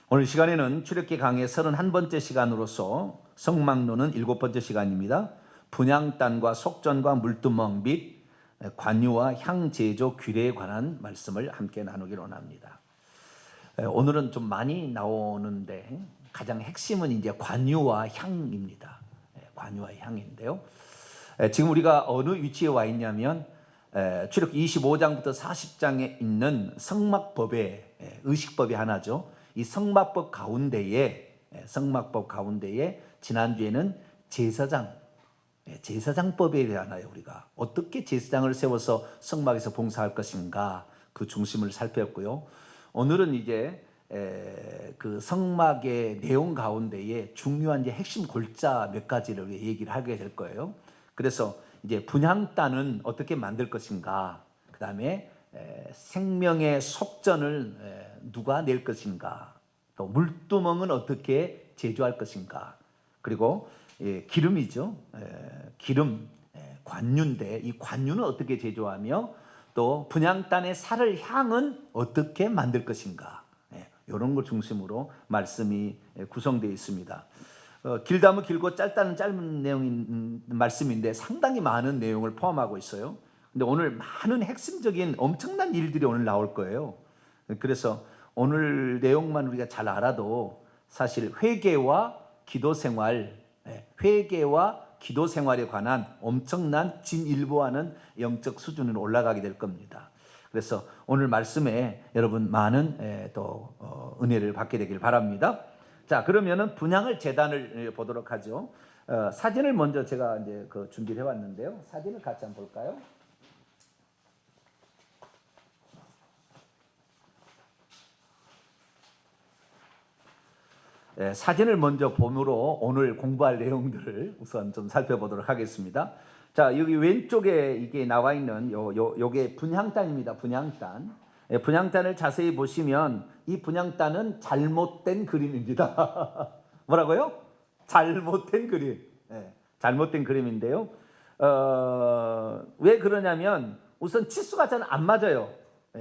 오늘 시간에는 출애굽기 강의 31번째 시간으로서 성막론은 7번째 시간입니다. 분향 땅과 속전과 물두멍 및 관유와 향 제조 규례에 관한 말씀을 함께 나누기로 합니다. 오늘은 좀 많이 나오는데 가장 핵심은 이제 관유와 향입니다. 관유와 향인데요. 지금 우리가 어느 위치에 와 있냐면 출애굽기 25장부터 40장에 있는 성막법의 의식법이 하나죠. 이 성막법 가운데에 지난주에는 제사장법에 대하여 우리가 어떻게 제사장을 세워서 성막에서 봉사할 것인가 그 중심을 살폈고요. 오늘은 이제 그 성막의 내용 가운데에 중요한 이제 핵심 골자 몇 가지를 얘기를 하게 될 거예요. 그래서 이제 분향단은 어떻게 만들 것인가, 그 다음에 생명의 속전을 누가 낼 것인가, 또 물두멍은 어떻게 제조할 것인가, 그리고 기름이죠. 기름, 관유인데 이 관유는 어떻게 제조하며 또 분향단의 살을 향은 어떻게 만들 것인가, 이런 걸 중심으로 말씀이 구성되어 있습니다. 길다면 길고 짧다는 짧은 내용인 말씀인데 상당히 많은 내용을 포함하고 있어요. 근데 오늘 많은 핵심적인 엄청난 일들이 오늘 나올 거예요. 그래서 오늘 내용만 우리가 잘 알아도 사실 회개와 기도 생활에 관한 엄청난 진일보하는 영적 수준으로 올라가게 될 겁니다. 그래서 오늘 말씀에 여러분 많은 또 은혜를 받게 되길 바랍니다. 자, 그러면은 분향을 제단을 보도록 하죠. 사진을 먼저 제가 이제 준비를 해왔는데요. 사진을 같이 한번 볼까요? 사진을 먼저 봄으로 오늘 공부할 내용들을 우선 좀 살펴보도록 하겠습니다. 자, 여기 왼쪽에 이게 나와 있는 요게 분향단입니다. 분향단. 분향단을 자세히 보시면 이 분향단은 잘못된 그림입니다. 뭐라고요? 잘못된 그림. 잘못된 그림인데요. 왜 그러냐면 우선 치수가 잘 안 맞아요.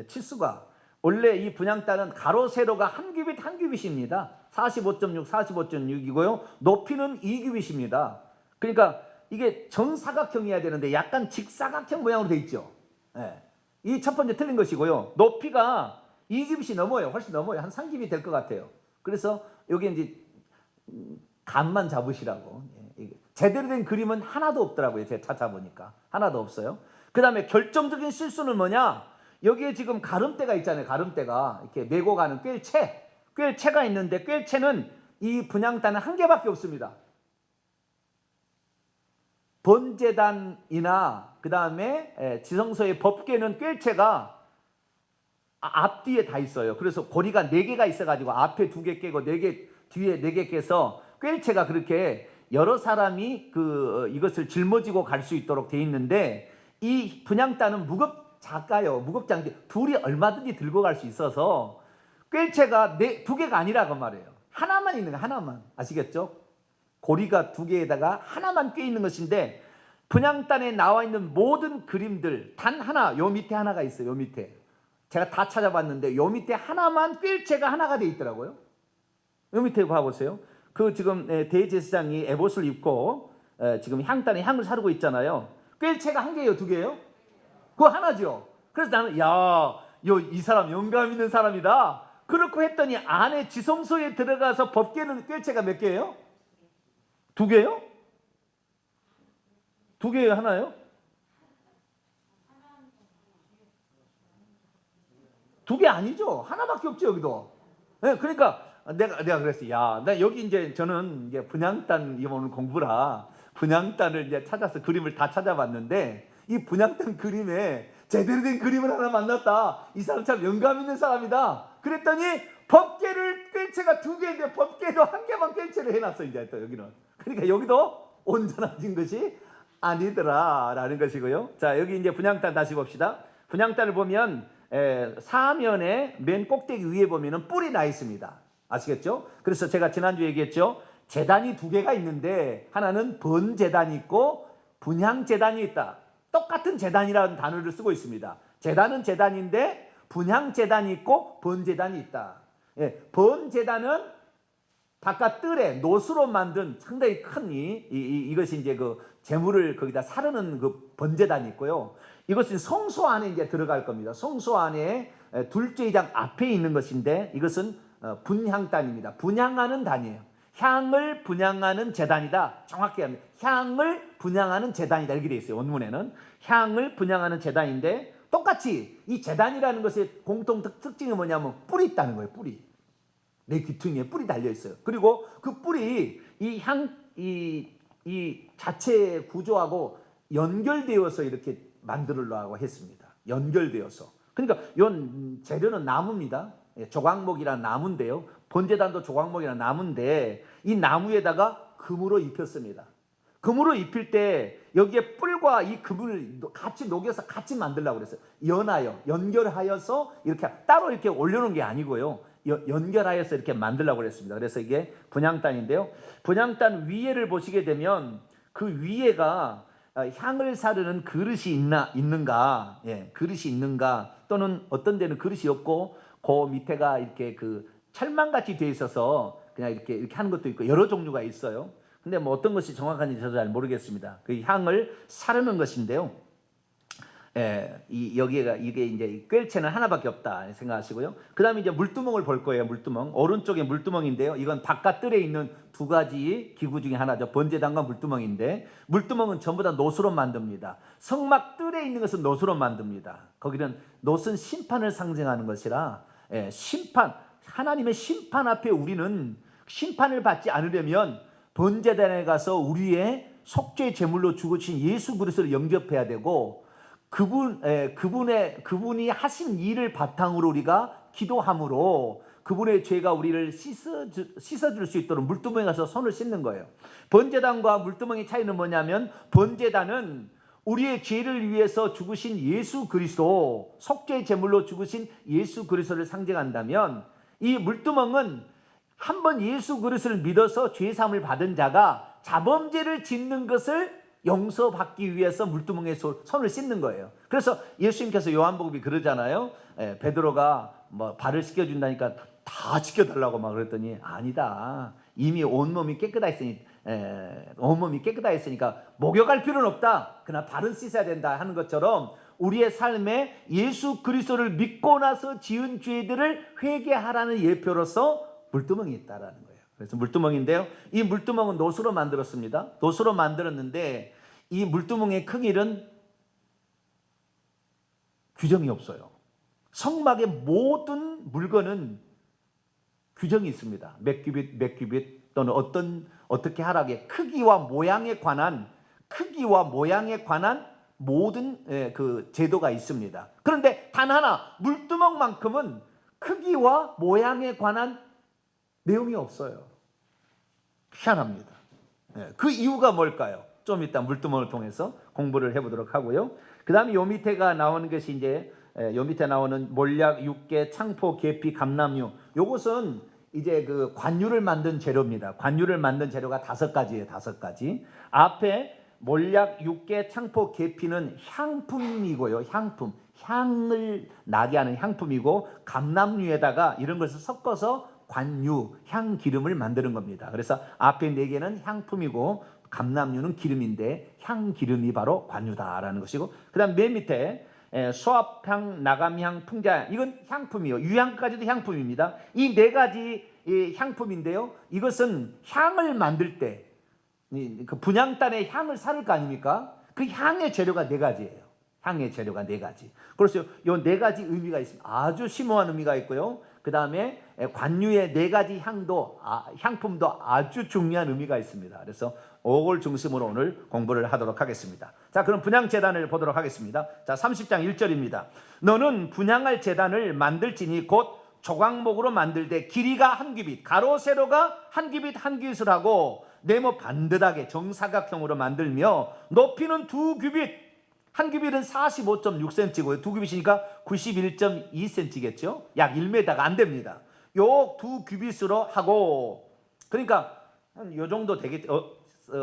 치수가. 원래 이 분향단은 가로 세로가 한 규빗 한 규빗입니다. 45.6, 45.6이고요. 높이는 2규빗입니다. 그러니까 이게 정사각형이어야 되는데 약간 직사각형 모양으로 되어 있죠. 이 첫 번째 틀린 것이고요. 높이가 2규빗이 넘어요. 훨씬 넘어요. 한 3규빗 될 것 같아요. 그래서 여기 이제 감만 잡으시라고. 제대로 된 그림은 하나도 없더라고요. 제가 찾아보니까. 하나도 없어요. 그 다음에 결정적인 실수는 뭐냐? 여기에 지금 가름대가 있잖아요. 가름대가 이렇게 메고 가는 꿰체가 있는데 꿰체는 이 분향단은 한 개밖에 없습니다. 번제단이나 그 다음에 지성소의 법궤는 꿰체가 앞뒤에 다 있어요. 그래서 고리가 4개가 있어가지고 앞에 2개 깨고 4개 뒤에 4개 깨서 꿰체가 그렇게 여러 사람이 이것을 짊어지고 갈 수 있도록 돼 있는데 이 분향단은 작아요. 무겁지 않게 둘이 얼마든지 들고 갈 수 있어서 꿰체가 2개가 아니라 그 말이에요. 하나만 있는 거, 하나만. 아시겠죠? 고리가 2개에다가 하나만 꿰 있는 것인데 분향단에 나와 있는 모든 그림들 단 하나, 요 밑에 하나가 있어요. 요 밑에. 제가 다 찾아봤는데 요 밑에 하나만 꿰체가 하나가 돼 있더라고요. 요 밑에 봐보세요. 지금 대제사장이 에봇을 입고 지금 향단에 향을 사르고 있잖아요. 꿰체가 한 개예요, 2개예요? 그거 하나죠. 그래서 나는 이 사람 영감 있는 사람이다. 그렇고 했더니 안에 지성소에 들어가서 법궤는 꿰체가 몇 개예요? 2개요? 2개예요? 하나요? 2개 아니죠. 하나밖에 없죠, 여기도. 그러니까 내가 그랬어요. 나 여기 이제 저는 이제 분향단 오늘 공부라 분향단을 이제 찾아서 그림을 다 찾아봤는데 이 분향단 그림에 제대로 된 그림을 하나 만났다. 이 사람 참 영감 있는 사람이다. 그랬더니 법궤를 꿰체가 2개인데 법궤도 1개만 꿰체를 해놨어. 이제 또 여기는. 그러니까 여기도 온전해진 것이 아니더라라는 것이고요. 자, 여기 이제 분향단 다시 봅시다. 분향단을 보면 사면의 맨 꼭대기 위에 보면은 뿔이 나 있습니다. 아시겠죠? 그래서 제가 지난주 얘기했죠. 제단이 2개가 있는데 하나는 번제단이 있고 분향제단이 있다. 똑같은 제단이라는 단어를 쓰고 있습니다. 제단은 제단인데 분향제단이 있고 번제단이 있다. 번제단은 바깥 뜰에 노수로 만든 상당히 큰 이것이 이제 그 재물을 거기다 사르는 그 번제단이 있고요. 이것은 성소 안에 이제 들어갈 겁니다. 성소 안에 둘째 장 앞에 있는 것인데 이것은 분향단입니다. 분향하는 단이에요. 향을 분향하는 제단이다. 정확히 합니다. 향을 분향하는 제단이다. 이렇게 되어 있어요. 원문에는 향을 분향하는 제단인데 똑같이 이 제단이라는 것의 공통 특징이 뭐냐면 뿔이 있다는 거예요. 뿔이. 내 귀퉁이에 뿔이 달려 있어요. 그리고 그 뿔이 이 자체 구조하고 연결되어서 이렇게 만들려고 했습니다. 연결되어서. 그러니까 이 재료는 나무입니다. 조각목이라는 나무인데요. 번제단도 조각목이라는 나무인데 이 나무에다가 금으로 입혔습니다. 금으로 입힐 때 여기에 뿔과 이 금을 같이 녹여서 같이 만들려고 그랬어요. 연결하여서 이렇게 따로 이렇게 올려놓은 게 아니고요. 연결하여서 이렇게 만들려고 그랬습니다. 그래서 이게 분향단인데요. 분향단 위에를 보시게 되면 그 위에가 향을 사르는 그릇이 있는가, 그릇이 있는가, 또는 어떤 데는 그릇이 없고 그 밑에가 이렇게 그 철망같이 되어 있어서 그냥 이렇게 하는 것도 있고 여러 종류가 있어요. 근데 뭐 어떤 것이 정확한지 저도 잘 모르겠습니다. 그 향을 사르는 것인데요. 여기가 이게 이제 꿰체는 하나밖에 없다 생각하시고요. 그 다음에 이제 물두멍을 볼 거예요. 물두멍. 오른쪽에 물두멍인데요. 이건 바깥 뜰에 있는 두 가지 기구 중에 하나죠. 번제단과 물두멍인데 물두멍은 전부 다 노수로 만듭니다. 성막 뜰에 있는 것은 노수로 만듭니다. 거기는 노은 심판을 상징하는 것이라 심판, 하나님의 심판 앞에 우리는 심판을 받지 않으려면 번제단에 가서 우리의 속죄 제물로 죽으신 예수 그리스도를 영접해야 되고 그분이 하신 일을 바탕으로 우리가 기도함으로 그분의 죄가 우리를 씻어줄 수 있도록 물두멍에 가서 손을 씻는 거예요. 번제단과 물두멍의 차이는 뭐냐면 번제단은 우리의 죄를 위해서 죽으신 예수 그리스도, 속죄 제물로 죽으신 예수 그리스도를 상징한다면 이 물두멍은 한번 예수 그리스도를 믿어서 죄사함을 받은 자가 자범죄를 짓는 것을 용서받기 위해서 물두멍에 손을 씻는 거예요. 그래서 예수님께서 요한복음이 그러잖아요. 베드로가 뭐 발을 씻겨준다니까 다 씻겨달라고 막 그랬더니 아니다. 이미 온몸이 깨끗하였으니까 목욕할 필요는 없다. 그러나 발은 씻어야 된다 하는 것처럼 우리의 삶에 예수 그리스도를 믿고 나서 지은 죄들을 회개하라는 예표로서 물두멍이 있다라는 거예요. 그래서 물두멍인데요. 이 물두멍은 노수로 만들었습니다. 노수로 만들었는데 이 물두멍의 크기는 규정이 없어요. 성막의 모든 물건은 규정이 있습니다. 몇 규빗 또는 어떻게 하라게 크기와 모양에 관한 모든 그 제도가 있습니다. 그런데 단 하나 물두멍만큼은 크기와 모양에 관한 내용이 없어요. 희한합니다. 그 이유가 뭘까요? 좀 이따 물두멍을 통해서 공부를 해보도록 하고요. 그 다음에 요 밑에가 나오는 것이 이제 요 밑에 나오는 몰약, 육개, 창포, 계피, 감람류. 요것은 이제 그 관유를 만든 재료입니다. 관유를 만든 재료가 5가지예요. 5가지. 앞에 몰약, 육개, 창포, 계피는 향품이고요. 향을 나게 하는 향품이고 감람류에다가 이런 것을 섞어서 관유, 향기름을 만드는 겁니다. 그래서 앞에 4개는 향품이고 감람류는 기름인데 향기름이 바로 관유다라는 것이고, 그 다음 맨 밑에 수압향, 나감향, 풍자향, 이건 향품이요. 유향까지도 향품입니다. 이 4가지 향품인데요. 이것은 향을 만들 때 그 분향단에 향을 사를 거 아닙니까? 그 향의 재료가 4가지예요. 향의 재료가 4가지. 그래서 이 4가지 의미가 있습니다. 아주 심오한 의미가 있고요. 그 다음에 관유의 4가지 향품도 아주 중요한 의미가 있습니다. 그래서 이걸 중심으로 오늘 공부를 하도록 하겠습니다. 자, 그럼 분향제단을 보도록 하겠습니다. 자, 30장 1절입니다. 너는 분향할 제단을 만들지니 곧 조각목으로 만들되 길이가 1규빗, 가로 세로가 1규빗 1규빗을 하고 네모 반듯하게 정사각형으로 만들며 높이는 2규빗, 1규빗은 45.6cm고요. 2규빗이니까 91.2cm겠죠. 약 1m가 안 됩니다. 요 2규빗으로 하고, 그러니까 한 요 정도 되겠죠.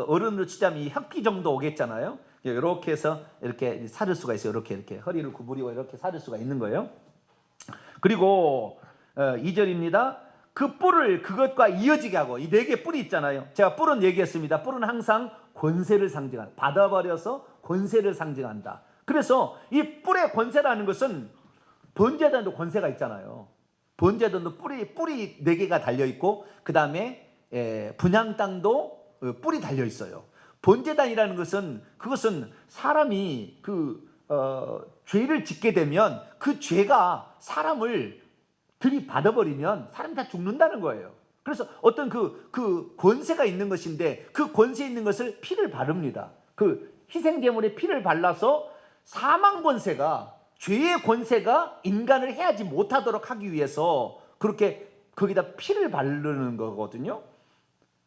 어른으로 치자면 이 혓기 정도 오겠잖아요. 이렇게 해서 이렇게 사를 수가 있어요. 이렇게 허리를 구부리고 이렇게 사를 수가 있는 거예요. 그리고 2절입니다. 그 뿔을 그것과 이어지게 하고, 이 네 개 뿔이 있잖아요. 제가 뿔은 얘기했습니다. 뿔은 항상 권세를 상징한다. 받아버려서 권세를 상징한다. 그래서 이 뿔의 권세라는 것은 번제단도 권세가 있잖아요. 번제단도 뿔이 네 개가 달려 있고, 그 다음에 분향 땅도 뿔이 달려 있어요. 번제단이라는 것은 그것은 사람이 죄를 짓게 되면 그 죄가 사람을 들이받아버리면 사람이 다 죽는다는 거예요. 그래서 어떤 그 권세가 있는 것인데, 그 권세 있는 것을 피를 바릅니다. 그 희생제물에 피를 발라서 사망 권세가, 죄의 권세가 인간을 해하지 못하도록 하기 위해서 그렇게 거기다 피를 바르는 거거든요.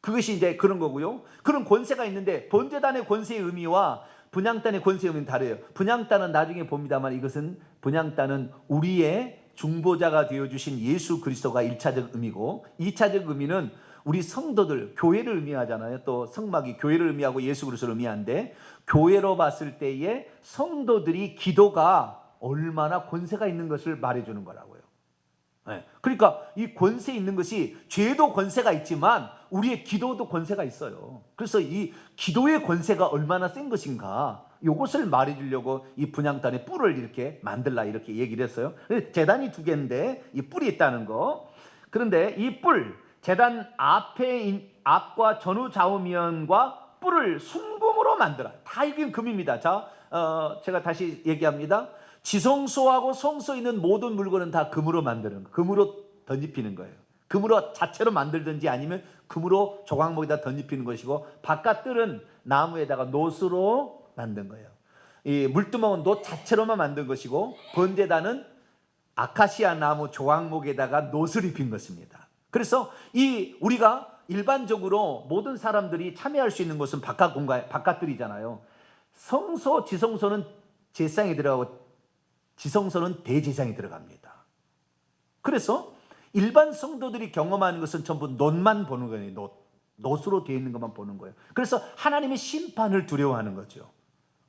그것이 이제 그런 거고요. 그런 권세가 있는데, 번제단의 권세의 의미와 분향단의 권세의 의미는 다르요. 분향단은 나중에 봅니다만, 이것은 분향단은 우리의 중보자가 되어주신 예수 그리스도가 1차적 의미고, 2차적 의미는 우리 성도들, 교회를 의미하잖아요. 또 성막이 교회를 의미하고 예수 그리스도를 의미하는데, 교회로 봤을 때에 성도들이 기도가 얼마나 권세가 있는 것을 말해주는 거라고요. 그러니까 이 권세 있는 것이, 죄도 권세가 있지만 우리의 기도도 권세가 있어요. 그래서 이 기도의 권세가 얼마나 센 것인가, 이것을 말해주려고 이 분향단의 뿔을 이렇게 만들라 이렇게 얘기를 했어요. 제단이 두 개인데 이 뿔이 있다는 거. 그런데 이 뿔, 제단 앞과 전후 좌우면과 뿔을 순금으로 만들어. 다 이게 금입니다. 자, 제가 다시 얘기합니다. 지성소하고 성소 있는 모든 물건은 다 금으로 만드는 거, 금으로 덧입히는 거예요. 금으로 자체로 만들든지 아니면 금으로 조각목에다 덧입히는 것이고, 바깥들은 나무에다가 놋으로 만든 거예요. 이 물두멍은 놋 자체로만 만든 것이고, 번제단은 아카시아 나무 조각목에다가 놋을 입힌 것입니다. 그래서 우리가 일반적으로 모든 사람들이 참여할 수 있는 것은 바깥 공간, 바깥들이잖아요. 성소, 지성소는 제사장이 들어가고 지성소는 대제사장이 들어갑니다. 그래서 일반 성도들이 경험하는 것은 전부 놋만 보는 거예요. 놋으로 되어 있는 것만 보는 거예요. 그래서 하나님의 심판을 두려워하는 거죠.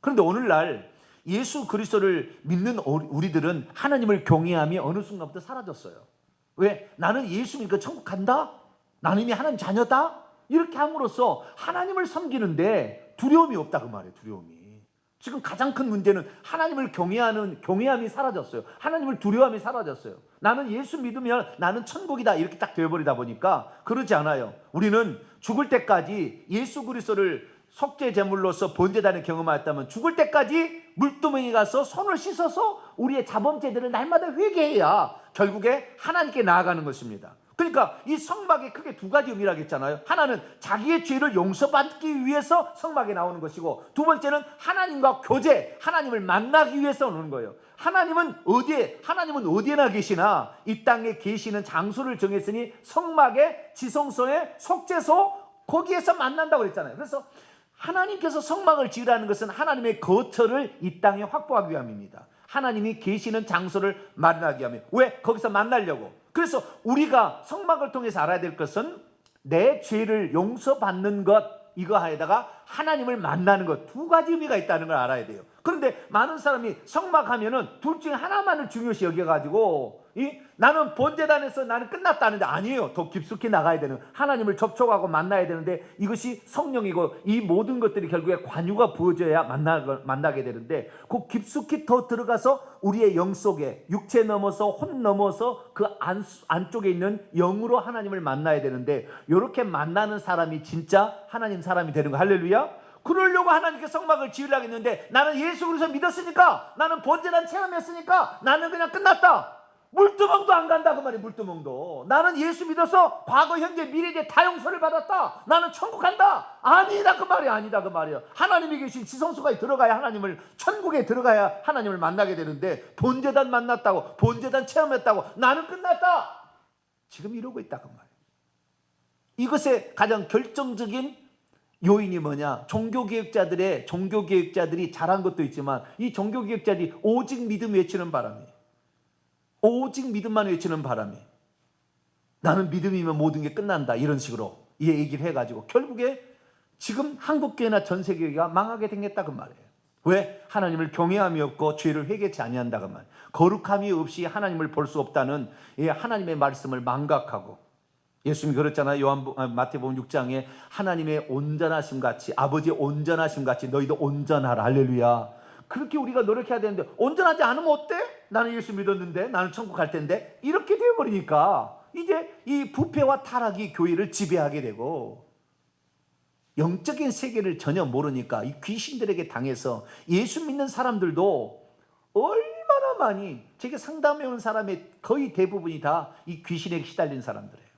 그런데 오늘날 예수 그리스도를 믿는 우리들은 하나님을 경외함이 어느 순간부터 사라졌어요. 왜? 나는 예수 믿으니까 천국 간다? 나는 이미 하나님 자녀다? 이렇게 함으로써 하나님을 섬기는데 두려움이 없다, 그 말이에요. 두려움이. 지금 가장 큰 문제는 하나님을 경외함이 사라졌어요. 하나님을 두려움이 사라졌어요. 나는 예수 믿으면 나는 천국이다 이렇게 딱 되어버리다 보니까 그러지 않아요. 우리는 죽을 때까지 예수 그리스도를 속죄 제물로서 번제단을 경험하였다면, 죽을 때까지 물두멍에 가서 손을 씻어서 우리의 자범죄들을 날마다 회개해야 결국에 하나님께 나아가는 것입니다. 그러니까 이 성막에 크게 두 가지 의미라고 했잖아요. 하나는 자기의 죄를 용서받기 위해서 성막에 나오는 것이고, 두 번째는 하나님과 교제, 하나님을 만나기 위해서 오는 거예요. 하나님은 어디에나 계시나 이 땅에 계시는 장소를 정했으니 성막에, 지성소에, 속죄소, 거기에서 만난다고 그랬잖아요. 그래서 하나님께서 성막을 지으라는 것은 하나님의 거처를 이 땅에 확보하기 위함입니다. 하나님이 계시는 장소를 마련하기 위함이에요. 왜? 거기서 만나려고. 그래서 우리가 성막을 통해서 알아야 될 것은 내 죄를 용서받는 것, 이거 하에다가 하나님을 만나는 것, 두 가지 의미가 있다는 걸 알아야 돼요. 그런데 많은 사람이 성막하면은 둘 중에 하나만을 중요시 여겨가지고 나는 번제단에서 나는 끝났다는데, 아니에요. 더 깊숙이 나가야 되는, 하나님을 접촉하고 만나야 되는데, 이것이 성령이고 이 모든 것들이 결국에 관유가 부어져야 만나게 되는데, 그 깊숙이 더 들어가서 우리의 영 속에, 육체 넘어서 혼 넘어서 그 안쪽에 있는 영으로 하나님을 만나야 되는데, 이렇게 만나는 사람이 진짜 하나님 사람이 되는 거. 할렐루야. 그러려고 하나님께 성막을 지으려고 했는데, 나는 예수 그리스도 믿었으니까, 나는 번제단 체험했으니까 나는 그냥 끝났다, 물두멍도 안 간다 그 말이에요. 물두멍도. 나는 예수 믿어서 과거 현재 미래에 다 용서를 받았다, 나는 천국 간다, 아니다 그 말이에요. 아니다 그 말이에요. 하나님이 계신 지성소가 들어가야 하나님을, 천국에 들어가야 하나님을 만나게 되는데, 번제단 만났다고, 번제단 체험했다고 나는 끝났다, 지금 이러고 있다 그 말이에요. 이것의 가장 결정적인 요인이 뭐냐? 종교개혁자들이 잘한 것도 있지만, 이 종교개혁자들이 오직 믿음 외치는 바람에, 오직 믿음만 외치는 바람에, 나는 믿음이면 모든 게 끝난다 이런 식으로 얘기를 해가지고 결국에 지금 한국교회나 전 세계가 망하게 생겼다 그 말이에요. 왜? 하나님을 경외함이 없고 죄를 회개치 아니한다고 말. 거룩함이 없이 하나님을 볼 수 없다는 하나님의 말씀을 망각하고, 예수님이 그랬잖아요. 마태복음 6장에 하나님의 온전하심 같이, 아버지의 온전하심 같이 너희도 온전하라. 할렐루야. 그렇게 우리가 노력해야 되는데, 온전하지 않으면 어때? 나는 예수 믿었는데, 나는 천국 갈 텐데, 이렇게 되어버리니까 이제 이 부패와 타락이 교회를 지배하게 되고, 영적인 세계를 전혀 모르니까 이 귀신들에게 당해서 예수 믿는 사람들도 얼마나 많이, 제게 상담해 오는 사람의 거의 대부분이 다 이 귀신에게 시달린 사람들이에요.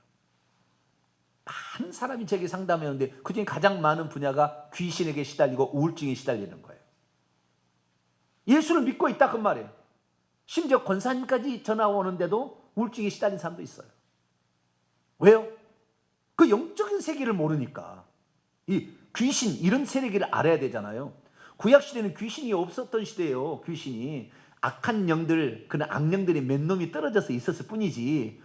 많은 사람이 제게 상담해 오는데 그중에 가장 많은 분야가 귀신에게 시달리고 우울증에 시달리는 거예요. 예수를 믿고 있다 그 말이에요. 심지어 권사님까지 전화 오는데도 우울증에 시달린 사람도 있어요. 왜요? 그 영적인 세계를 모르니까. 이 귀신, 이런 세계를 알아야 되잖아요. 구약시대는 귀신이 없었던 시대예요. 귀신이 악한 영들, 그런 악령들이 몇 놈이 떨어져서 있었을 뿐이지,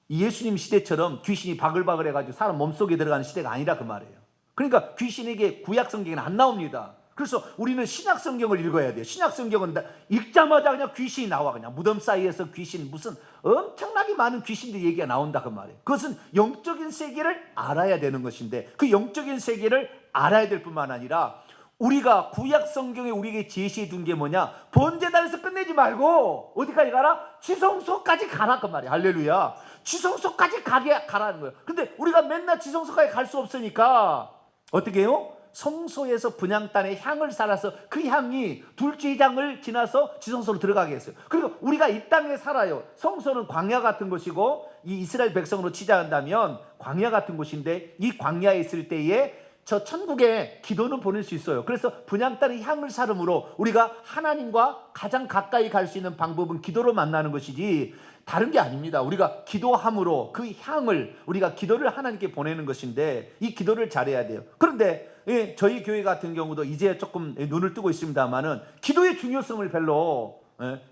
예수님 시대처럼 귀신이 바글바글 해가지고 사람 몸속에 들어가는 시대가 아니라 그 말이에요. 그러니까 귀신에게 구약 성경에는 안 나옵니다. 그래서 우리는 신약 성경을 읽어야 돼요. 신약 성경은 읽자마자 그냥 귀신이 나와. 그냥 무덤 사이에서 귀신, 무슨 엄청나게 많은 귀신들 얘기가 나온다 그 말이에요. 그것은 영적인 세계를 알아야 되는 것인데, 그 영적인 세계를 알아야 될 뿐만 아니라 우리가 구약 성경에 우리에게 제시해 둔 게 뭐냐? 번제단에서 끝내지 말고 어디까지 가라? 지성소까지 가라 그 말이에요. 할렐루야. 지성소까지 가라는 거예요. 근데 우리가 맨날 지성소까지 갈 수 없으니까 어떻게 해요? 성소에서 분향단에 향을 살아서 그 향이 둘째 장을 지나서 지성소로 들어가게 했어요. 그리고 우리가 이 땅에 살아요. 성소는 광야 같은 곳이고, 이 이스라엘 백성으로 치자한다면 광야 같은 곳인데, 이 광야에 있을 때에 저 천국에 기도는 보낼 수 있어요. 그래서 분향단의 향을 사름으로 우리가 하나님과 가장 가까이 갈 수 있는 방법은 기도로 만나는 것이지 다른 게 아닙니다. 우리가 기도함으로 그 향을, 우리가 기도를 하나님께 보내는 것인데, 이 기도를 잘해야 돼요. 그런데 저희 교회 같은 경우도 이제 조금 눈을 뜨고 있습니다만은 기도의 중요성을 별로,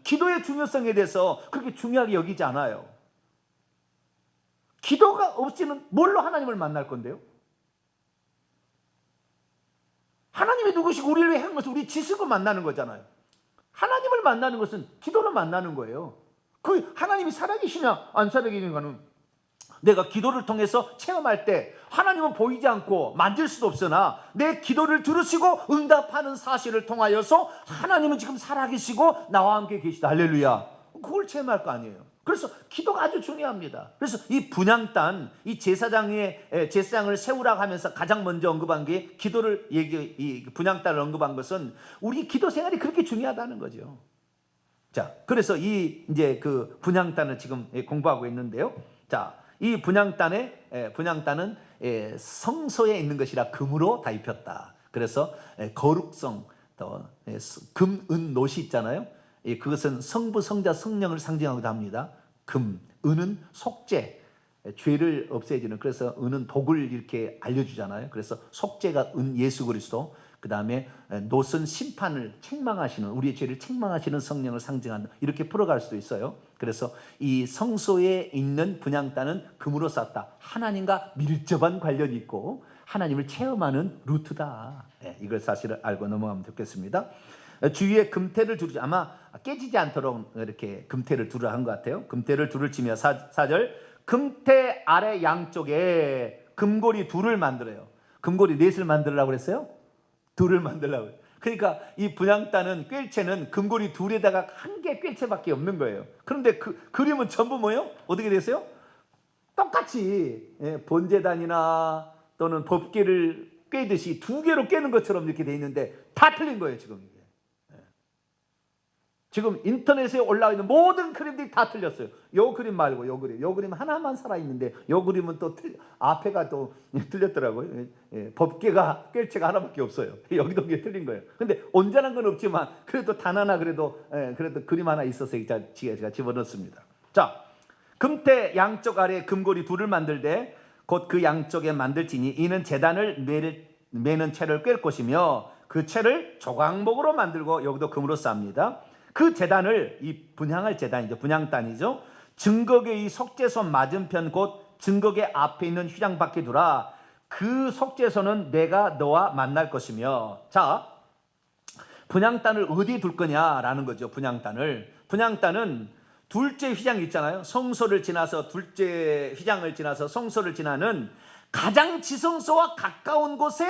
기도의 중요성에 대해서 그렇게 중요하게 여기지 않아요. 기도가 없이는 뭘로 하나님을 만날 건데요? 하나님이 누구시고 우리를 왜 향해서 우리 지식을 만나는 거잖아요. 하나님을 만나는 것은 기도로 만나는 거예요. 그 하나님이 살아계시냐 안 살아계시냐는 내가 기도를 통해서 체험할 때, 하나님은 보이지 않고 만질 수도 없으나 내 기도를 들으시고 응답하는 사실을 통하여서 하나님은 지금 살아계시고 나와 함께 계시다. 할렐루야. 그걸 체험할 거 아니에요. 그래서 기도가 아주 중요합니다. 그래서 이 분향단, 이 제사장을 세우라고 하면서 가장 먼저 언급한 게 기도를 이 분향단을 언급한 것은 우리 기도 생활이 그렇게 중요하다는 거죠. 자, 그래서 이제 그 분향단을 지금 공부하고 있는데요. 자, 이 분향단은 성소에 있는 것이라 금으로 다 입혔다. 그래서 거룩성, 또 금, 은, 노시 있잖아요. 그것은 성부, 성자, 성령을 상징하기도 합니다. 금, 은은 속죄, 죄를 없애주는, 그래서 은은 복을 이렇게 알려주잖아요. 그래서 속죄가 은 예수 그리스도, 그 다음에 노은 심판을 책망하시는, 우리의 죄를 책망하시는 성령을 상징한다. 이렇게 풀어갈 수도 있어요. 그래서 이 성소에 있는 분향단은 금으로 쌓았다. 하나님과 밀접한 관련이 있고 하나님을 체험하는 루트다. 이걸 사실을 알고 넘어가면 좋겠습니다. 주위에 금태를 두르지, 아마 깨지지 않도록 이렇게 금태를 두르라 한 것 같아요. 금태를 둘을 치며 4절, 금태 아래 양쪽에 금고리 둘을 만들어요. 금고리 넷을 만들라고 그랬어요? 둘을 만들라고. 그러니까 이 분향단은, 꿰체는 금고리 둘에다가 한 개 꿰체밖에 없는 거예요. 그런데 그 그림은 전부 뭐예요? 어떻게 됐어요? 똑같이 번제단이나 또는 법궤를 꿰듯이 두 개로 꿰는 것처럼 이렇게 돼 있는데 다 틀린 거예요, 지금 이게. 지금 인터넷에 올라와 있는 모든 그림들이 다 틀렸어요. 요 그림 말고 요 그림. 요 그림 하나만 살아있는데 요 그림은 또 앞에가 또 틀렸더라고요. 법궤가, 꿰체가 하나밖에 없어요. 여기도 이게 틀린 거예요. 근데 온전한 건 없지만 그래도 단 하나, 그래도 그림 하나 있어서 제가 집어넣습니다. 자, 금태 양쪽 아래 금고리 둘을 만들되 곧 그 양쪽에 만들지니 이는 제단을 매는 채를 꿰 것이며 그 채를 조각목으로 만들고 여기도 금으로 쌉니다. 그 제단을, 이 분향할 제단이죠. 분향단이죠. 증거궤의 속죄소 맞은편 곧 증거궤 앞에 있는 휘장 밖에 두라. 그 속죄소는 내가 너와 만날 것이며. 자, 분향단을 어디에 둘 거냐라는 거죠. 분향단은 둘째 휘장이 있잖아요. 성소를 지나서 둘째 휘장을 지나서 성소를 지나는 가장 지성소와 가까운 곳에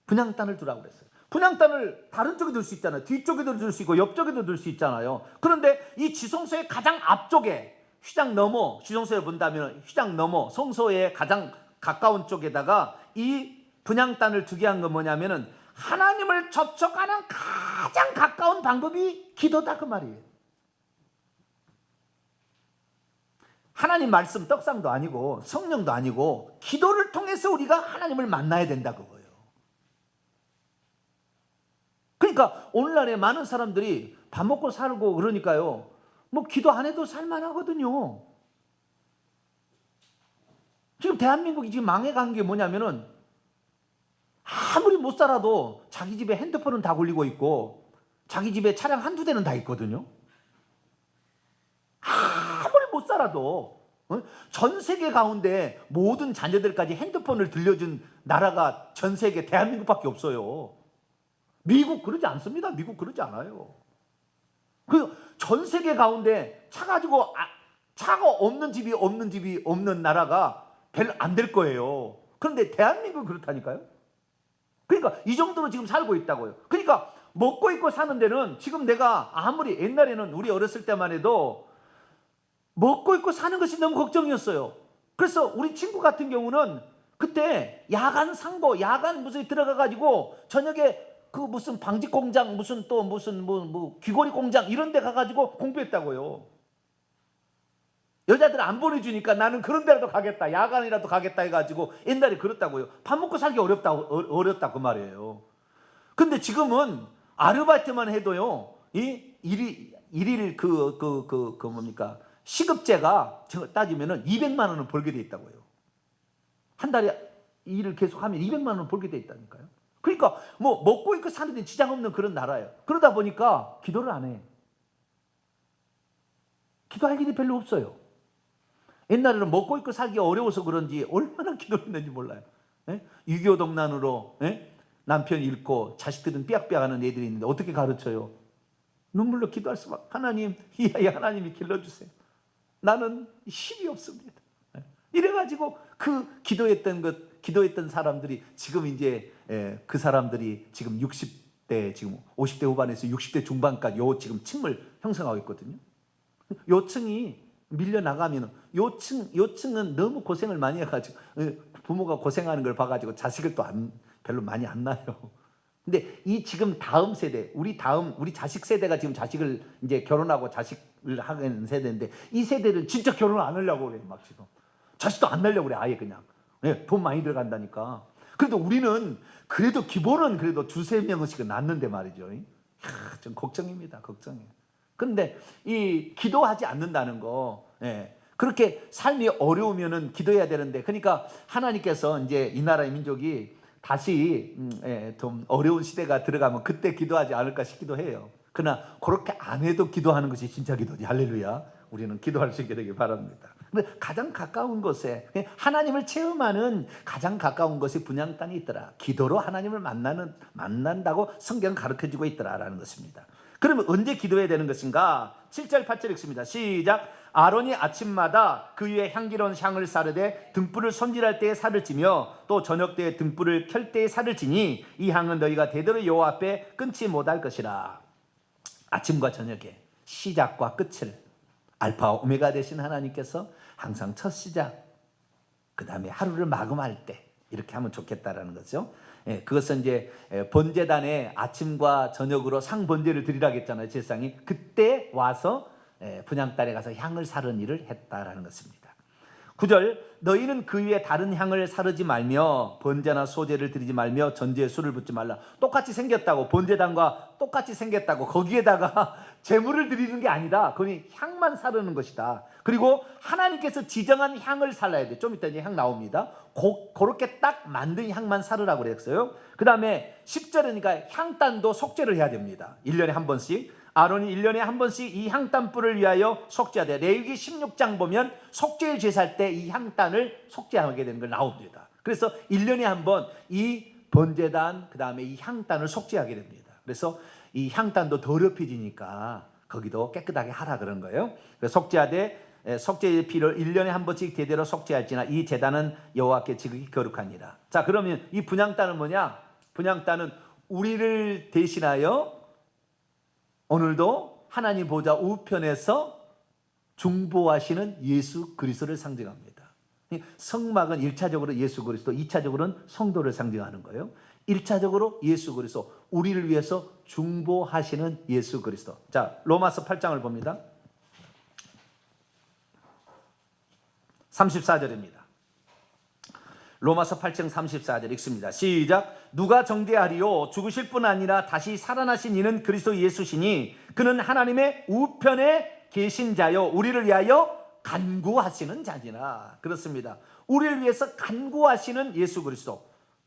분향단을 두라고 그랬어요. 분향단을 다른 쪽에 둘 수 있잖아요. 뒤쪽에도 둘 수 있고 옆쪽에도 둘 수 있잖아요. 그런데 이 지성소의 가장 앞쪽에 휘장 넘어, 지성소에 본다면 휘장 넘어 성소의 가장 가까운 쪽에다가 이 분향단을 두게 한 건 뭐냐면은 하나님을 접촉하는 가장 가까운 방법이 기도다 그 말이에요. 하나님 말씀 떡상도 아니고 성령도 아니고 기도를 통해서 우리가 하나님을 만나야 된다 그거예요. 그러니까 오늘날에 많은 사람들이 밥 먹고 살고 그러니까요, 뭐 기도 안 해도 살만하거든요. 지금 대한민국이 지금 망해간 게 뭐냐면은 아무리 못 살아도 자기 집에 핸드폰은 다 굴리고 있고 자기 집에 차량 한두 대는 다 있거든요. 아무리 못 살아도 전 세계 가운데 모든 자녀들까지 핸드폰을 들려준 나라가 전 세계 대한민국밖에 없어요. 미국 그러지 않습니다. 미국 그러지 않아요. 그 전 세계 가운데 차 가지고 차가 없는 집이 없는 나라가 별로 안 될 거예요. 그런데 대한민국은 그렇다니까요. 그러니까 이 정도로 지금 살고 있다고요. 그러니까 먹고 입고 사는 데는 지금 내가 아무리 옛날에는 우리 어렸을 때만 해도 먹고 입고 사는 것이 너무 걱정이었어요. 그래서 우리 친구 같은 경우는 그때 야간 상고, 야간 무슨 들어가 가지고 저녁에 그 무슨 방직 공장, 무슨 또 무슨 뭐 귀걸이 공장 이런 데 가가지고 공부했다고요. 여자들 안 보내주니까 나는 그런 데라도 가겠다, 야간이라도 가겠다 해가지고 옛날에 그렇다고요. 밥 먹고 살기 어렵다 그 말이에요. 근데 지금은 아르바이트만 해도요, 일일 뭡니까 시급제가 따지면은 200만 원을 벌게 돼 있다고요. 한 달에 일을 계속하면 200만 원을 벌게 돼 있다니까요. 그러니까 뭐 먹고 입고 사는 데 지장 없는 그런 나라예요. 그러다 보니까 기도를 안 해. 기도할 일이 별로 없어요. 옛날에는 먹고 입고 살기 어려워서 그런지 얼마나 기도했는지 몰라요. 6.25 동란으로 남편 잃고 자식들은 삐약삐약하는 애들이 있는데 어떻게 가르쳐요? 눈물로 기도할 수밖에. 하나님, 이 아이 하나님이 길러주세요. 나는 힘이 없습니다. 이래가지고 그 기도했던 사람들이 지금 이제 그 사람들이 지금 60대, 지금 50대 후반에서 60대 중반까지 요 지금 층을 형성하고 있거든요. 요 층이 밀려나가면 요층은 너무 고생을 많이 해가지고 부모가 고생하는 걸 봐가지고 자식을 또 별로 많이 안 낳아요. 근데 이 지금 다음 세대, 우리 자식 세대가 지금 자식을 이제 결혼하고 자식을 하는 세대인데 이 세대는 진짜 결혼 안 하려고 그래요. 막 지금 자식도 안 낳으려고 그래. 아예 그냥 돈 많이 들어간다니까. 그래도 우리는 그래도 기본은 그래도 2-3명씩은 낳는데 말이죠. 좀 걱정입니다. 걱정이에요. 그런데 이 기도하지 않는다는 거, 그렇게 삶이 어려우면은 기도해야 되는데, 그러니까 하나님께서 이제 이 나라의 민족이 다시 좀 어려운 시대가 들어가면 그때 기도하지 않을까 싶기도 해요. 그러나 그렇게 안 해도 기도하는 것이 진짜 기도지. 할렐루야. 우리는 기도할 수 있게 되길 바랍니다. 근데 가장 가까운 곳에 하나님을 체험하는 가장 가까운 곳에 분향단이 있더라. 기도로 하나님을 만난다고 성경은 가르쳐주고 있더라라는 것입니다. 그러면 언제 기도해야 되는 것인가? 7절 8절 읽습니다. 시작. 아론이 아침마다 그 위에 향기로운 향을 사르되 등불을 손질할 때에 살을 찌며 또 저녁 때에 등불을 켤 때에 살을 찌니 이 향은 너희가 대대로 여호와 앞에 끊지 못할 것이라. 아침과 저녁에 시작과 끝을 알파와 오메가 되신 하나님께서 항상 첫 시작, 그 다음에 하루를 마감할 때 이렇게 하면 좋겠다라는 거죠. 그것은 이제 번제단에 아침과 저녁으로 상번제를 드리라고 했잖아요. 제사장이 그때 와서 분향단에 가서 향을 사르는 일을 했다라는 것입니다. 9절 너희는 그 위에 다른 향을 사르지 말며 번제나 소제를 드리지 말며 전제에 술을 붓지 말라. 똑같이 생겼다고, 번제단과 똑같이 생겼다고 거기에다가 제물을 드리는 게 아니다. 그건 향만 사르는 것이다. 그리고 하나님께서 지정한 향을 살라야 돼. 좀 이따 이제 향 나옵니다. 그렇게 딱 만든 향만 사르라고 그랬어요. 그 다음에 10절이니까 향단도 속죄를 해야 됩니다. 1년에 한 번씩. 아론이 1년에 한 번씩 이 향단불을 위하여 속죄하되, 레위기 16장 보면 속죄를 제사할 때 이 향단을 속죄하게 되는 걸 나옵니다. 그래서 1년에 한 번 이 번제단, 그 다음에 이 향단을 속죄하게 됩니다. 그래서 이 향단도 더럽혀지니까 거기도 깨끗하게 하라 그런 거예요. 그래서 속죄하되 속죄의 피를 1년에 한 번씩 대대로 속죄할지나 이 제단은 여호와께 지극히 거룩하니라. 자, 그러면 이 분향단은 뭐냐? 분향단은 우리를 대신하여 오늘도 하나님 보좌 우편에서 중보하시는 예수 그리스도를 상징합니다. 성막은 1차적으로 예수 그리스도, 2차적으로는 성도를 상징하는 거예요. 1차적으로 예수 그리스도, 우리를 위해서 중보하시는 예수 그리스도. 자, 로마서 8장을 봅니다. 34절입니다. 로마서 8장 34절 읽습니다. 시작. 누가 정죄하리요? 죽으실 뿐 아니라 다시 살아나신 이는 그리스도 예수시니 그는 하나님의 우편에 계신 자요 우리를 위하여 간구하시는 자니라. 그렇습니다. 우리를 위해서 간구하시는 예수 그리스도,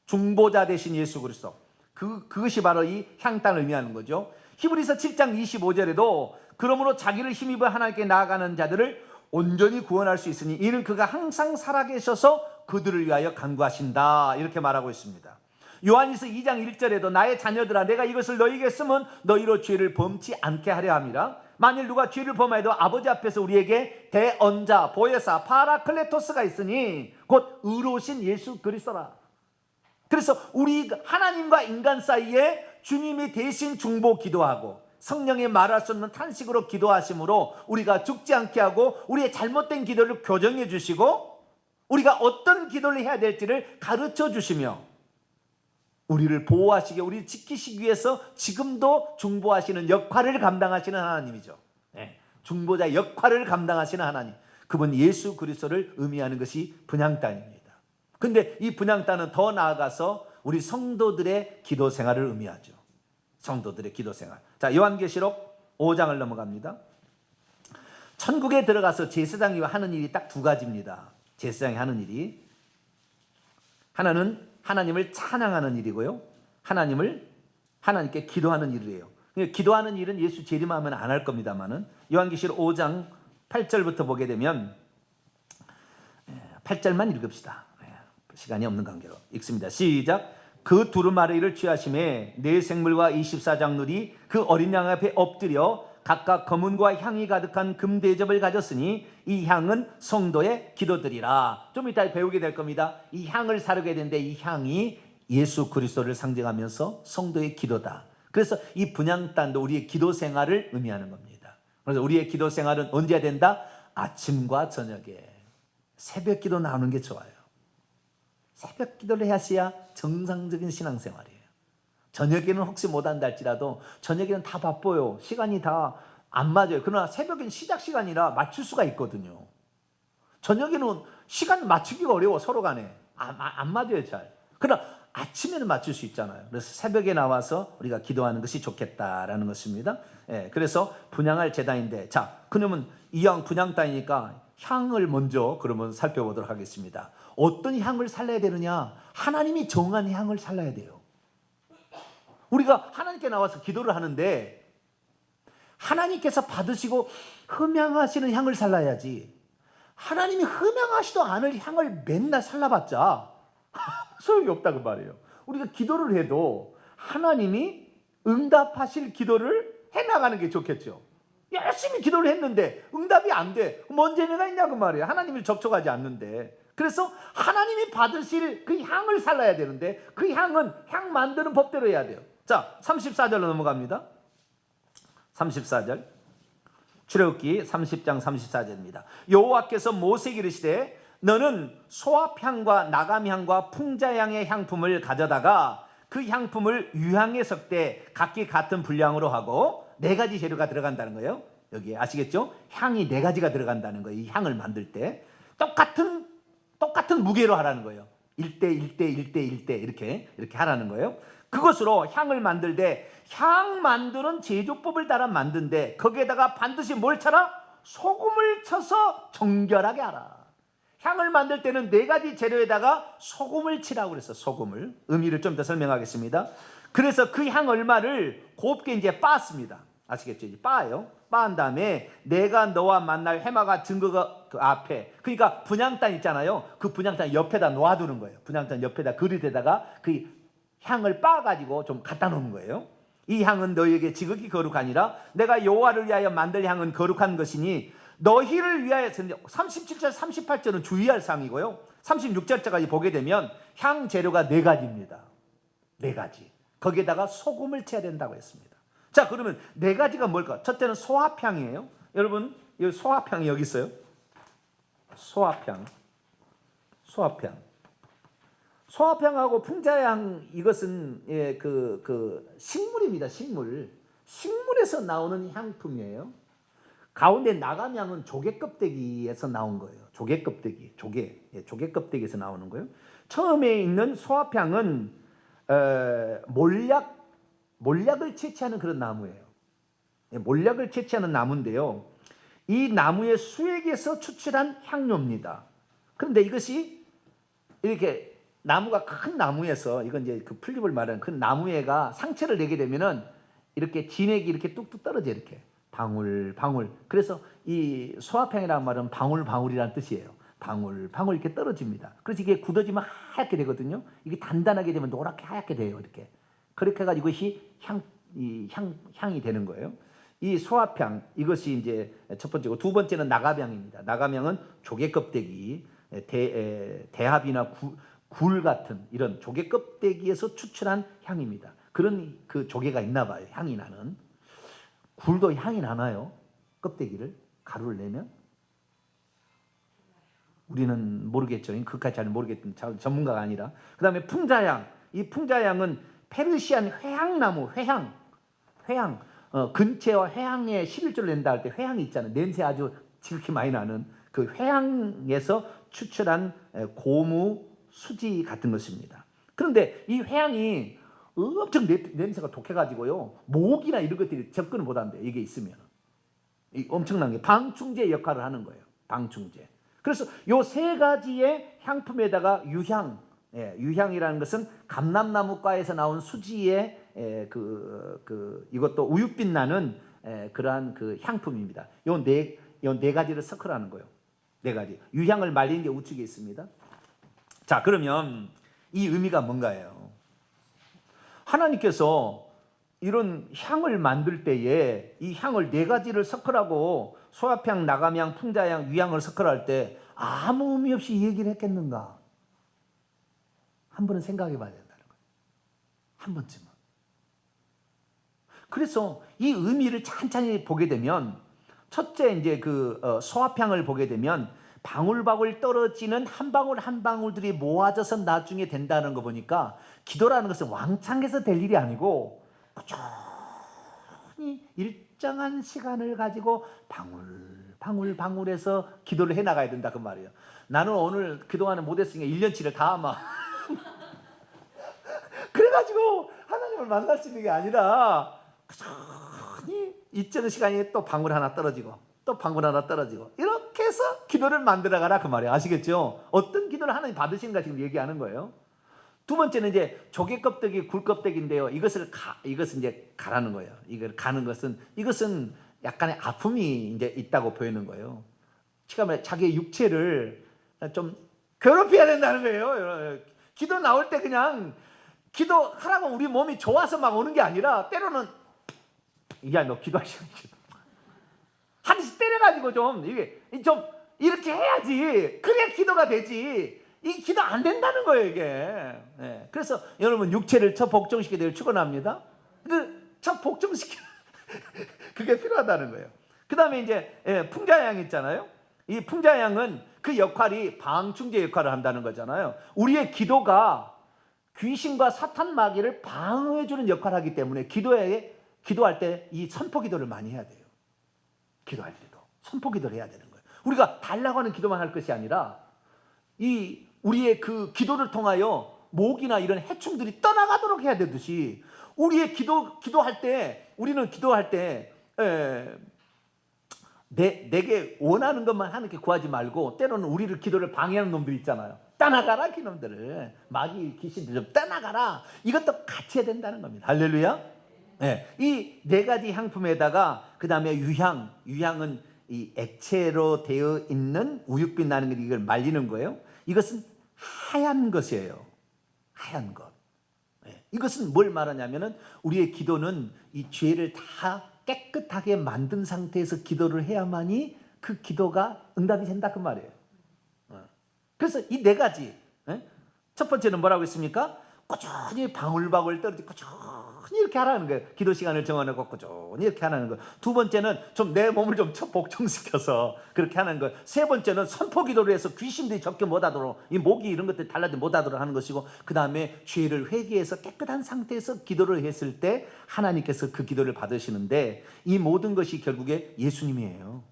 중보자 되신 예수 그리스도, 그것이 바로 이 향단을 의미하는 거죠. 히브리서 7장 25절에도 그러므로 자기를 힘입어 하나님께 나아가는 자들을 온전히 구원할 수 있으니 이는 그가 항상 살아계셔서 그들을 위하여 간구하신다, 이렇게 말하고 있습니다. 요한일서 2장 1절에도 나의 자녀들아 내가 이것을 너희에게 쓰면 너희로 죄를 범치 않게 하려 함이라. 만일 누가 죄를 범하여도 아버지 앞에서 우리에게 대언자 보혜사 파라클레토스가 있으니 곧 의로우신 예수 그리스도라. 그래서 우리 하나님과 인간 사이에 주님이 대신 중보 기도하고 성령의 말할 수 없는 탄식으로 기도하심으로 우리가 죽지 않게 하고 우리의 잘못된 기도를 교정해 주시고 우리가 어떤 기도를 해야 될지를 가르쳐 주시며 우리를 보호하시게, 우리를 지키시기 위해서 지금도 중보하시는 역할을 감당하시는 하나님이죠. 중보자 역할을 감당하시는 하나님, 그분 예수 그리스도를 의미하는 것이 분향단입니다. 근데 이 분향단은 더 나아가서 우리 성도들의 기도 생활을 의미하죠. 성도들의 기도 생활. 자, 요한계시록 5장을 넘어갑니다. 천국에 들어가서 제사장이 하는 일이 딱 두 가지입니다. 제사장이 하는 일이 하나는 하나님을 찬양하는 일이고요, 하나님께 기도하는 일이에요. 기도하는 일은 예수 재림하면 안 할 겁니다만은 요한계시록 5장 8절부터 보게 되면 8절만 읽읍시다. 시간이 없는 관계로 읽습니다. 시작. 그 두루마리를 취하심에 네 생물과 24장들이 그 어린 양 앞에 엎드려 각각 검은과 향이 가득한 금대접을 가졌으니 이 향은 성도의 기도들이라. 좀 이따 배우게 될 겁니다. 이 향을 사르게 되는데 이 향이 예수 그리스도를 상징하면서 성도의 기도다. 그래서 이 분향단도 우리의 기도 생활을 의미하는 겁니다. 그래서 우리의 기도 생활은 언제 해야 된다? 아침과 저녁에 새벽 기도 나오는 게 좋아요. 새벽 기도를 하셔야 정상적인 신앙생활이에요. 저녁에는 혹시 못한다 할지라도 저녁에는 다 바빠요. 시간이 다 안 맞아요. 그러나 새벽엔 시작 시간이라 맞출 수가 있거든요. 저녁에는 시간 맞추기가 어려워. 서로 간에 안 맞아요 잘. 그러나 아침에는 맞출 수 있잖아요. 그래서 새벽에 나와서 우리가 기도하는 것이 좋겠다라는 것입니다. 그래서 분향할 제단인데, 자, 그러면 이왕 분향단이니까 향을 먼저 그러면 살펴보도록 하겠습니다. 어떤 향을 살려야 되느냐? 하나님이 정한 향을 살려야 돼요. 우리가 하나님께 나와서 기도를 하는데 하나님께서 받으시고 흠향하시는 향을 살라야지, 하나님이 흠향하시도 않을 향을 맨날 살라봤자 소용이 없다 그 말이에요. 우리가 기도를 해도 하나님이 응답하실 기도를 해나가는 게 좋겠죠. 열심히 기도를 했는데 응답이 안 돼. 뭔 재미가 있냐 그 말이에요. 하나님을 접촉하지 않는데. 그래서 하나님이 받으실 그 향을 살라야 되는데 그 향은 향 만드는 법대로 해야 돼요. 자, 34절로 넘어갑니다. 34절. 출애굽기 30장 34절입니다. 여호와께서 모세에게 이르시되 너는 소합향과 나감향과 풍자향의 향품을 가져다가 그 향품을 유향에 섞되 각기 같은 분량으로 하고 4가지 재료가 들어간다는 거예요. 여기 아시겠죠? 향이 4가지가 들어간다는 거예요. 이 향을 만들 때 똑같은 무게로 하라는 거예요. 1대 1대 1대 1대 이렇게 하라는 거예요. 그것으로 향을 만들되 향 만드는 제조법을 따라 만든데 거기에다가 반드시 뭘 쳐라? 소금을 쳐서 정결하게 하라. 향을 만들 때는 4가지 재료에다가 소금을 치라고 그랬어. 소금을. 의미를 좀 더 설명하겠습니다. 그래서 그 향 얼마를 곱게 이제 빻습니다. 아시겠죠? 이제 빻아요. 빻은 다음에 내가 너와 만날 해마가 증거가 그 앞에, 그러니까 분향단 있잖아요. 그 분향단 옆에다 놓아두는 거예요. 분향단 옆에다 그릇에다가 그 향을 빻아가지고 좀 갖다 놓는 거예요. 이 향은 너희에게 지극히 거룩하니라. 내가 여호와를 위하여 만들 향은 거룩한 것이니 너희를 위하여. 37절 38절은 주의할 사항이고요. 36절까지 보게 되면 향 재료가 4가지입니다. 4가지. 거기에다가 소금을 쳐야 된다고 했습니다. 자, 그러면 4가지가 뭘까? 첫째는 소합향이에요. 여러분, 이 소합향이 여기 있어요. 소합향. 소합향하고 풍자향, 이것은 식물입니다. 식물에서 나오는 향품이에요. 가운데 나감향은 조개 껍데기에서 나온 거예요. 조개 껍데기에서 나오는 거예요. 처음에 있는 소합향은 몰약을 채취하는 그런 나무예요. 몰약을 채취하는 나무인데요. 이 나무의 수액에서 추출한 향료입니다. 그런데 이것이 이렇게 나무가 큰 나무에서, 이건 이제 그 풀잎을 말하는 큰 나무에가 상처를 내게 되면은 이렇게 진액이 이렇게 뚝뚝 떨어져, 이렇게 방울. 그래서 이 소합향이라는 말은 방울이라는 뜻이에요. 방울 이렇게 떨어집니다. 그래서 이게 굳어지면 하얗게 되거든요. 이게 단단하게 되면 노랗게 하얗게 돼요. 그렇게 해가지고 향이 되는 거예요. 이 소합향, 이것이 이제 첫 번째고, 두 번째는 나감향입니다. 나감향은 조개 껍데기, 대합이나 굴 같은 이런 조개 껍데기에서 추출한 향입니다. 그런 그 조개가 있나 봐요. 향이 나는. 굴도 향이 나나요? 껍데기를 가루를 내면? 우리는 모르겠죠. 그까지 잘 모르겠던 전문가가 아니라. 그 다음에 풍자향. 이 풍자향은 페르시안 회향나무, 회향. 근체와 회향에 11조를 낸다 할 때 회향이 있잖아요. 냄새 아주 지극히 많이 나는 그 회향에서 추출한 고무, 수지 같은 것입니다. 그런데 이 회향이 엄청 냄새가 독해가지고요, 모기나 이런 것들이 접근을 못한대요. 이게 있으면. 엄청난 게 방충제 역할을 하는 거예요. 방충제. 그래서 이 3가지의 향품에다가 유향이라는 것은 감람나무과에서 나온 수지의 이것도 우윳빛 나는 그러한 그 향품입니다. 요 네 가지를 섞으라는 거예요. 4가지. 유향을 말린 게 우측에 있습니다. 자, 그러면 이 의미가 뭔가요? 하나님께서 이런 향을 만들 때에 이 향을 4가지를 섞으라고 소합향, 나감향, 풍자향, 유향을 섞으라 할 때 아무 의미 없이 이 얘기를 했겠는가? 한 번은 생각해 봐야 된다는 거예요. 한 번쯤은. 그래서 이 의미를 찬찬히 보게 되면, 첫째 이제 소합향을 보게 되면 방울방울 떨어지는 한 방울 한 방울들이 모아져서 나중에 된다는 거 보니까, 기도라는 것은 왕창해서 될 일이 아니고 꾸준히 일정한 시간을 가지고 방울방울해서 기도를 해나가야 된다, 그 말이에요. 나는 오늘 그동안은 못했으니까 1년치를 다 아마 그래가지고 하나님을 만날 수 있는 게 아니라 꾸준히 일정 시간에 또 방울 하나 떨어지고 또 방울 하나 떨어지고 이렇게 해서 기도를 만들어가라, 그 말이에요. 아시겠죠? 어떤 기도를 하나님 받으시는가 지금 얘기하는 거예요. 두 번째는 이제 조개 껍데기, 굴 껍데기인데요. 이것은 이제 가라는 거예요. 이걸 가는 것은, 이것은 약간의 아픔이 이제 있다고 보이는 거예요. 자기의 육체를 좀 괴롭혀야 된다는 거예요. 기도 나올 때 그냥 기도하라고 우리 몸이 좋아서 막 오는 게 아니라, 때로는 야, 너 기도할 시간 있어. 한 대씩 때려가지고 좀 이렇게 해야지. 그래야 기도가 되지. 이 기도 안 된다는 거예요, 이게. 그래서 여러분, 육체를 첫 복종시키게 되길 축원합니다. 첫 복종시키 그게 필요하다는 거예요. 그 다음에 이제 풍자향 있잖아요. 이 풍자향은 그 역할이 방충제 역할을 한다는 거잖아요. 우리의 기도가 귀신과 사탄 마귀를 방어해주는 역할을 하기 때문에 기도할 때 이 선포기도를 많이 해야 돼요. 기도할 때도 선포기도를 해야 되는 거예요. 우리가 달라고 하는 기도만 할 것이 아니라 우리의 그 기도를 통하여 모기나 이런 해충들이 떠나가도록 해야 되듯이, 우리의 기도할 때, 우리는 기도할 때 내게 원하는 것만 하나님께 구하지 말고, 때로는 우리를 기도를 방해하는 놈들 있잖아요. 떠나가라, 그놈들을. 마귀 귀신들 좀 떠나가라. 이것도 같이 해야 된다는 겁니다. 할렐루야. 이 4가지 향품에다가 그 다음에 유향은 이 액체로 되어 있는 우윳빛 나는 것, 이걸 말리는 거예요. 이것은 하얀 것이에요. 하얀 것. 이것은 뭘 말하냐면은 우리의 기도는 이 죄를 다 깨끗하게 만든 상태에서 기도를 해야만이 그 기도가 응답이 된다 그 말이에요. 그래서 이 네 가지, 첫 번째는 뭐라고 했습니까? 꾸준히 방울방울 떨어지고 꾸준히 이렇게 하라는 거예요. 기도 시간을 정해놓고 꾸준히 이렇게 하라는 거예요. 두 번째는 좀 내 몸을 좀 복종시켜서 그렇게 하는 거예요. 세 번째는 선포 기도를 해서 귀신들이 적게 못하도록, 이 목이 이런 것들 달라지지 못하도록 하는 것이고, 그 다음에 죄를 회개해서 깨끗한 상태에서 기도를 했을 때 하나님께서 그 기도를 받으시는데, 이 모든 것이 결국에 예수님이에요.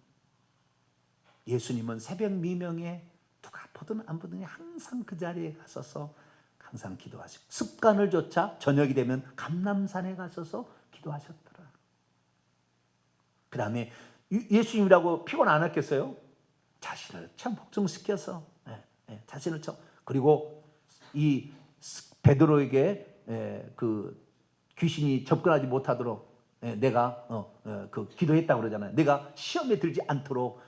예수님은 새벽 미명에 누가 보든 안 보든 항상 그 자리에 가셔서 항상 기도하시고, 습관을 조차 저녁이 되면 감람산에 가셔서 기도하셨더라. 그 다음에 예수님이라고 피곤 안 했겠어요? 자신을 참 복종시켜서, 자신을 참, 그리고 이 베드로에게 그 귀신이 접근하지 못하도록 내가 그 기도했다고 그러잖아요. 내가 시험에 들지 않도록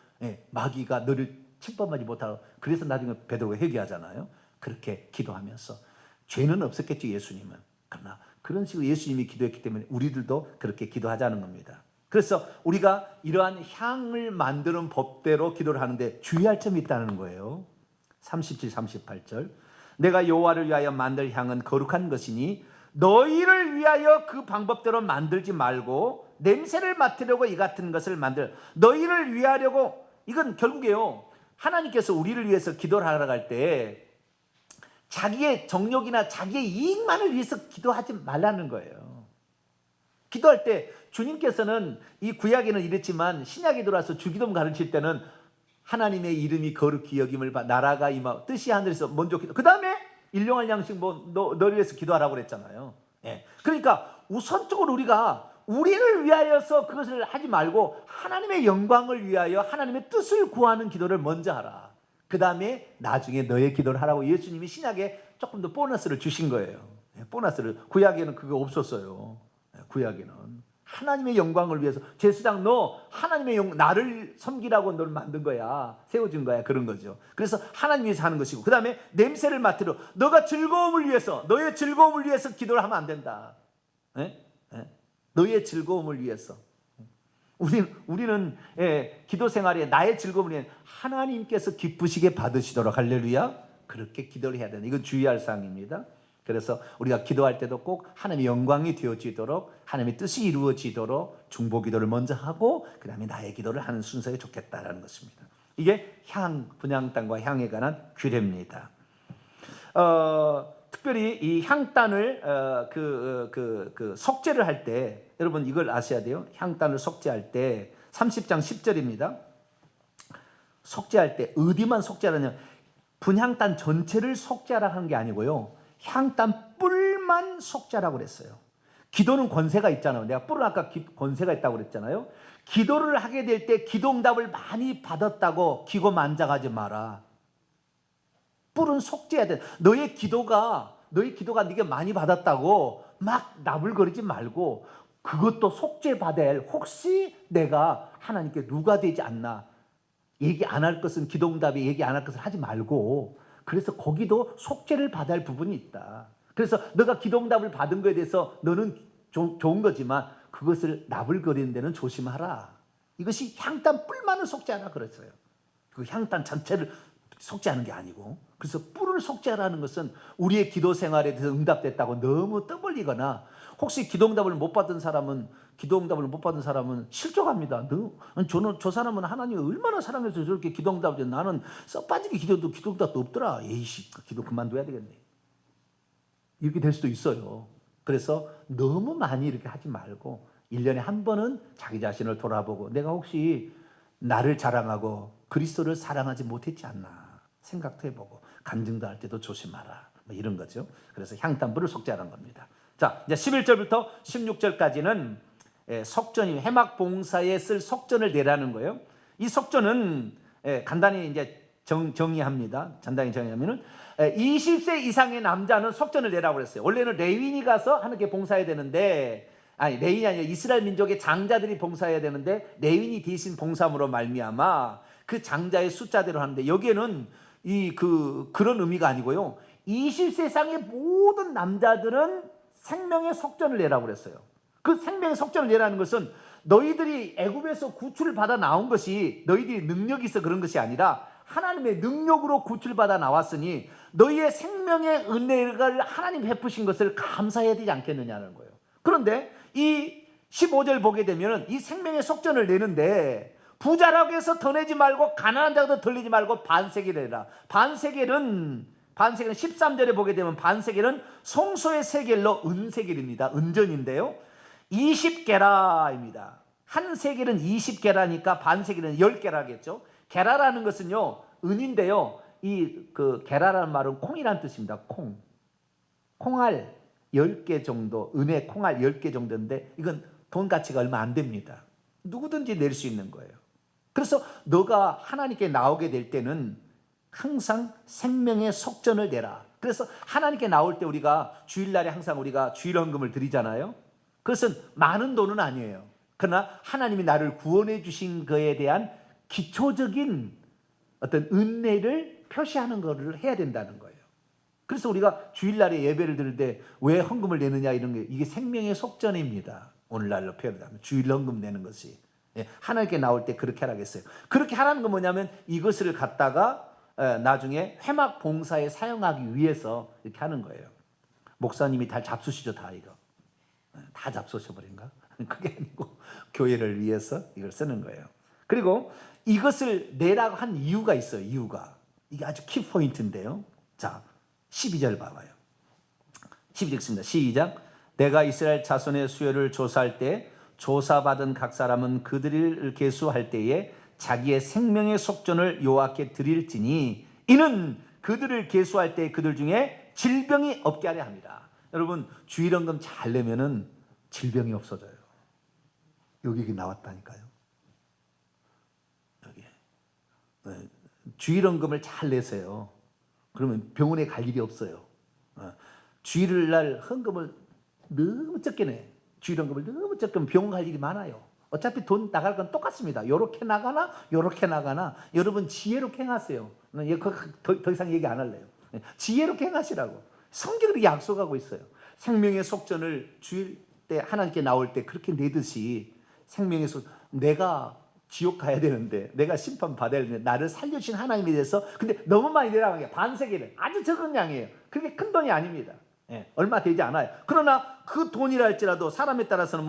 마귀가 너를 침범하지 못하도록. 그래서 나중에 베드로가 회개하잖아요. 그렇게 기도하면서, 죄는 없었겠죠 예수님은. 그러나 그런 식으로 예수님이 기도했기 때문에 우리들도 그렇게 기도하자는 겁니다. 그래서 우리가 이러한 향을 만드는 법대로 기도를 하는데 주의할 점이 있다는 거예요. 37, 38절. 내가 여호와를 위하여 만들 향은 거룩한 것이니 너희를 위하여 그 방법대로 만들지 말고 냄새를 맡으려고 이 같은 것을 만들. 너희를 위하려고, 이건 결국에요, 하나님께서 우리를 위해서 기도를 하러 갈 때 자기의 정욕이나 자기의 이익만을 위해서 기도하지 말라는 거예요. 기도할 때 주님께서는 이 구약에는 이랬지만 신약에 들어와서 주기도문 가르칠 때는 하나님의 이름이 거룩히 여김을 나라가 임하고 뜻이 하늘에서 먼저 기도, 그 다음에 일용할 양식 너를 위해서 기도하라고 그랬잖아요. 그러니까 우선적으로 우리가 우리를 위하여서 그것을 하지 말고 하나님의 영광을 위하여 하나님의 뜻을 구하는 기도를 먼저 하라. 그 다음에 나중에 너의 기도를 하라고 예수님이 신약에 조금 더 보너스를 주신 거예요. 보너스를. 구약에는 그거 없었어요. 구약에는 하나님의 영광을 위해서, 제사장 너 하나님의 나를 섬기라고 너를 만든 거야, 세워준 거야, 그런 거죠. 그래서 하나님 위해서 하는 것이고, 그 다음에 냄새를 맡으려, 너가 즐거움을 위해서, 너의 즐거움을 위해서 기도를 하면 안 된다. 너의 즐거움을 위해서. 우리는 기도 생활에 나의 즐거움을 위해 하나님께서 기쁘시게 받으시도록, 할렐루야, 그렇게 기도를 해야 된다. 이건 주의할 사항입니다. 그래서 우리가 기도할 때도 꼭 하나님의 영광이 되어지도록, 하나님의 뜻이 이루어지도록 중보 기도를 먼저 하고 그 다음에 나의 기도를 하는 순서에 좋겠다라는 것입니다. 이게 분향 땅과 향에 관한 규례입니다. 특별히 이 향단을 속죄를 할 때, 여러분 이걸 아셔야 돼요. 향단을 속죄할 때 30장 10절입니다. 속죄할 때 어디만 속죄하느냐, 분향단 전체를 속죄하라 하는 게 아니고요, 향단 뿔만 속죄하라고 그랬어요. 기도는 권세가 있잖아요. 내가 뿔은 아까 권세가 있다고 그랬잖아요. 기도를 하게 될 때 기도응답을 많이 받았다고 기고만장하지 마라. 뿔은 속죄해야 돼. 너의 기도가 네가 많이 받았다고 막 나불거리지 말고, 그것도 속죄받을, 혹시 내가 하나님께 누가 되지 않나, 얘기 안 할 것은, 기도응답에 얘기 안 할 것을 하지 말고, 그래서 거기도 속죄를 받아야 할 부분이 있다. 그래서 너가 기도응답을 받은 거에 대해서 너는 좋은 거지만 그것을 나불거리는 데는 조심하라. 이것이 향단 뿔만을 속죄하라 그랬어요. 그 향단 전체를 속죄하는 게 아니고. 그래서 뿔을 속죄하라는 것은 우리의 기도 생활에 대해서 응답됐다고 너무 떠벌리거나, 혹시 기도응답을 못 받은 사람은 실족합니다. 저 사람은 하나님을 얼마나 사랑해서 저렇게 기도응답을 해. 나는 썩빠지게 기도응답도 없더라. 에이씨, 기도 그만둬야 되겠네. 이렇게 될 수도 있어요. 그래서 너무 많이 이렇게 하지 말고 1년에 한 번은 자기 자신을 돌아보고, 내가 혹시 나를 자랑하고 그리스도를 사랑하지 못했지 않나 생각도 해보고, 간증도 할 때도 조심하라, 뭐 이런 거죠. 그래서 향단불을 속죄하는 겁니다. 자, 이제 11절부터 16절까지는 속전이, 회막 봉사에 쓸 속전을 내라는 거예요. 이 속전은 간단히 이제 정의합니다. 간단히 정의하면은 20세 이상의 남자는 속전을 내라고 그랬어요. 원래는 레위인이 가서 하나님께 봉사해야 되는데, 레위인이 아니라 이스라엘 민족의 장자들이 봉사해야 되는데, 레위인이 대신 봉사함으로 말미암아 그 장자의 숫자대로 하는데, 여기에는 그런 의미가 아니고요, 20세 이상의 모든 남자들은 생명의 속전을 내라고 그랬어요. 그 생명의 속전을 내라는 것은 너희들이 애굽에서 구출을 받아 나온 것이 너희들이 능력이 있어 그런 것이 아니라 하나님의 능력으로 구출받아 나왔으니 너희의 생명의 은혜를 하나님 베푸신 것을 감사해야 되지 않겠느냐는 거예요. 그런데 이 15절 보게 되면 이 생명의 속전을 내는데 부자라고 해서 더 내지 말고 가난한 자도 더 내지 말고 반세겔을 내라. 반세겔은 13절에 보게 되면 반세겔은 송소의 세겔로 은세겔입니다. 은전인데요. 20게라입니다. 한 세겔은 20게라니까 반세겔은 10게라겠죠. 게라라는 것은요 은인데요. 그 게라라는 말은 콩이라는 뜻입니다. 콩알 10개 정도, 은의 콩알 10개 정도인데 이건 돈 가치가 얼마 안 됩니다. 누구든지 낼 수 있는 거예요. 그래서 너가 하나님께 나오게 될 때는 항상 생명의 속전을 내라. 그래서 하나님께 나올 때 우리가 주일날에 항상 우리가 주일헌금을 드리잖아요. 그것은 많은 돈은 아니에요. 그러나 하나님이 나를 구원해 주신 것에 대한 기초적인 어떤 은혜를 표시하는 것을 해야 된다는 거예요. 그래서 우리가 주일날에 예배를 드릴 때 왜 헌금을 내느냐 이런 게 이게 생명의 속전입니다. 오늘날로 표현하면 주일 헌금 내는 것이 하나님께 나올 때 그렇게 하라겠어요. 그렇게 하라는 건 뭐냐면 이것을 갖다가 나중에 회막 봉사에 사용하기 위해서 이렇게 하는 거예요. 목사님이 다 잡수시죠, 다 이거. 다 잡수셔버린가? 그게 아니고 교회를 위해서 이걸 쓰는 거예요. 그리고 이것을 내라고 한 이유가 있어요. 이유가. 이게 아주 키포인트인데요. 자, 12절 봐봐요. 12절 읽습니다. 시작. 내가 이스라엘 자손의 수요를 조사할 때 조사받은 각 사람은 그들을 계수할 때에 자기의 생명의 속전을 여호와께 드릴지니 이는 그들을 계수할 때 그들 중에 질병이 없게 하려 합니다. 여러분 주일헌금 잘 내면은 질병이 없어져요. 여기 나왔다니까요. 여기 주일헌금을 잘 내세요. 그러면 병원에 갈 일이 없어요. 주일날 헌금을 너무 적게 내. 주일헌금을 너무 적게 병원 갈 일이 많아요. 어차피 돈 나갈 건 똑같습니다. 요렇게 나가나 요렇게 나가나 여러분 지혜롭게 행하세요. 더 이상 얘기 안 할래요. 지혜롭게 행하시라고 성경이 약속하고 있어요. 생명의 속전을 주일 때 하나님께 나올 때 그렇게 내듯이 생명의 속 내가 지옥 가야 되는데 내가 심판 받아야 되는데 나를 살려주신 하나님에 대해서 근데 너무 많이 내라는 게 반세겔은 아주 적은 양이에요. 그게 큰 돈이 아닙니다. 얼마 되지 않아요. 그러나 그 돈이라 할지라도 사람에 따라서는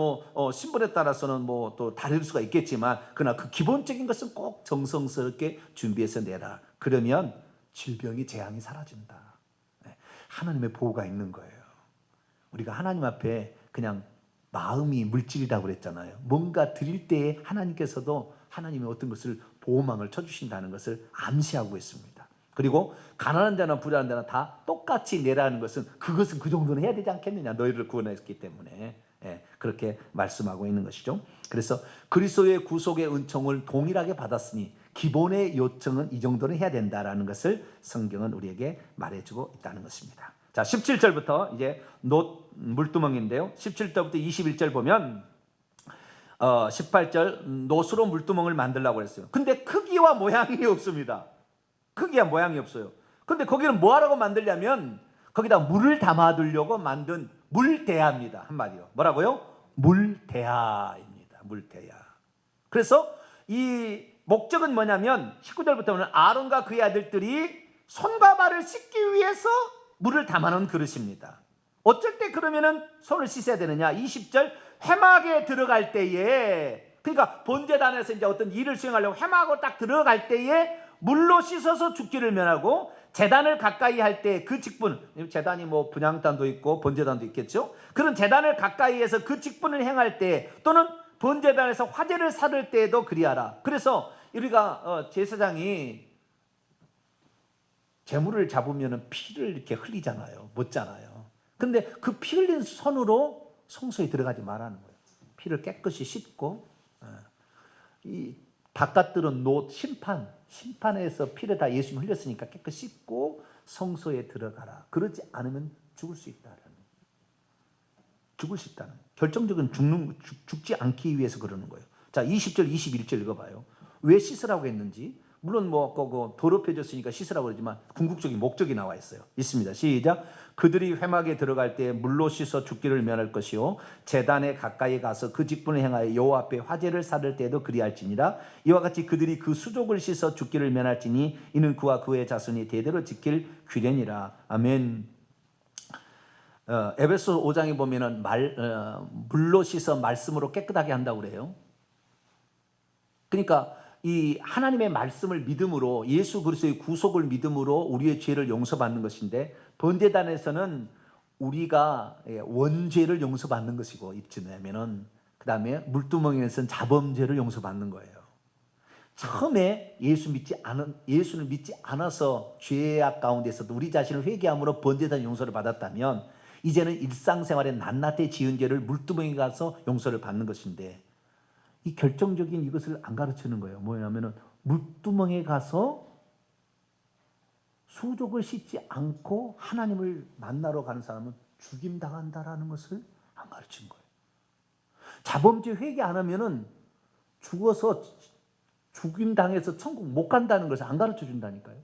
신분에 따라서는 또 다를 수가 있겠지만 그러나 그 기본적인 것은 꼭 정성스럽게 준비해서 내라. 그러면 질병이 재앙이 사라진다. 하나님의 보호가 있는 거예요. 우리가 하나님 앞에 그냥 마음이 물질이라고 그랬잖아요. 뭔가 드릴 때에 하나님께서도 하나님의 어떤 것을 보호망을 쳐주신다는 것을 암시하고 있습니다. 그리고 가난한 자나 부자한 자나 다 똑같이 내라는 것은 그것은 그 정도는 해야 되지 않겠느냐. 너희를 구원했기 때문에 그렇게 말씀하고 있는 것이죠. 그래서 그리스도의 구속의 은총을 동일하게 받았으니 기본의 요청은 이 정도는 해야 된다라는 것을 성경은 우리에게 말해주고 있다는 것입니다. 자, 17절부터 이제 물두멍인데요. 17절부터 21절 보면 18절 놋으로 물두멍을 만들라고 했어요. 근데 크기와 모양이 없습니다. 크기와 모양이 없어요. 근데 거기는 뭐 하라고 만들냐면 거기다 물을 담아두려고 만든 물대야입니다. 한마디로 뭐라고요? 물대야입니다. 물대야. 그래서 이 목적은 뭐냐면 19절부터는 아론과 그의 아들들이 손과 발을 씻기 위해서 물을 담아놓은 그릇입니다. 어쩔 때 그러면은 손을 씻어야 되느냐? 20절 회막에 들어갈 때에 그러니까 번제단에서 이제 어떤 일을 수행하려고 회막으로 딱 들어갈 때에 물로 씻어서 죽기를 면하고 제단을 가까이 할 때 그 직분, 제단이 분향단도 있고 번제단도 있겠죠. 그런 제단을 가까이 해서 그 직분을 행할 때 또는 번제단에서 화제를 사를 때에도 그리하라. 그래서 우리가 제사장이 제물을 잡으면 피를 이렇게 흘리잖아요. 묻잖아요. 근데 그 피 흘린 손으로 성소에 들어가지 말라는 거예요. 피를 깨끗이 씻고 이 바깥들은 심판에서 피를 다 예수님 흘렸으니까 깨끗이 씻고 성소에 들어가라. 그러지 않으면 죽을 수 있다는 죽을 수 있다는 결정적인 죽지 않기 위해서 그러는 거예요. 자, 20절 21절 읽어봐요. 왜 씻으라고 했는지 물론 뭐 더럽혀졌으니까 씻으라고 그러지만 궁극적인 목적이 나와 있어요. 있습니다. 시작. 그들이 회막에 들어갈 때 물로 씻어 죽기를 면할 것이요 제단에 가까이 가서 그 직분을 행하여 여호와 앞에 화제를 살을 때에도 그리할지니라. 이와 같이 그들이 그 수족을 씻어 죽기를 면할지니 이는 그와 그의 자손이 대대로 지킬 규례니라. 아멘. 에베소 5장에 보면은 물로 씻어 말씀으로 깨끗하게 한다고 그래요. 그러니까 이 하나님의 말씀을 믿음으로 예수 그리스도의 구속을 믿음으로 우리의 죄를 용서받는 것인데 번제단에서는 우리가 원죄를 용서받는 것이고 이쯤에면은 그 다음에 물두멍에서는 자범죄를 용서받는 거예요. 처음에 예수를 믿지 않아서 죄악 가운데서도 우리 자신을 회개함으로 번제단 용서를 받았다면 이제는 일상생활에 낱낱이 지은 죄를 물두멍에 가서 용서를 받는 것인데 이 결정적인 이것을 안 가르치는 거예요. 뭐냐면은 물두멍에 가서 수족을 씻지 않고 하나님을 만나러 가는 사람은 죽임당한다라는 것을 안 가르친 거예요. 자범죄 회개 안 하면은 죽어서 죽임당해서 천국 못 간다는 것을 안 가르쳐 준다니까요.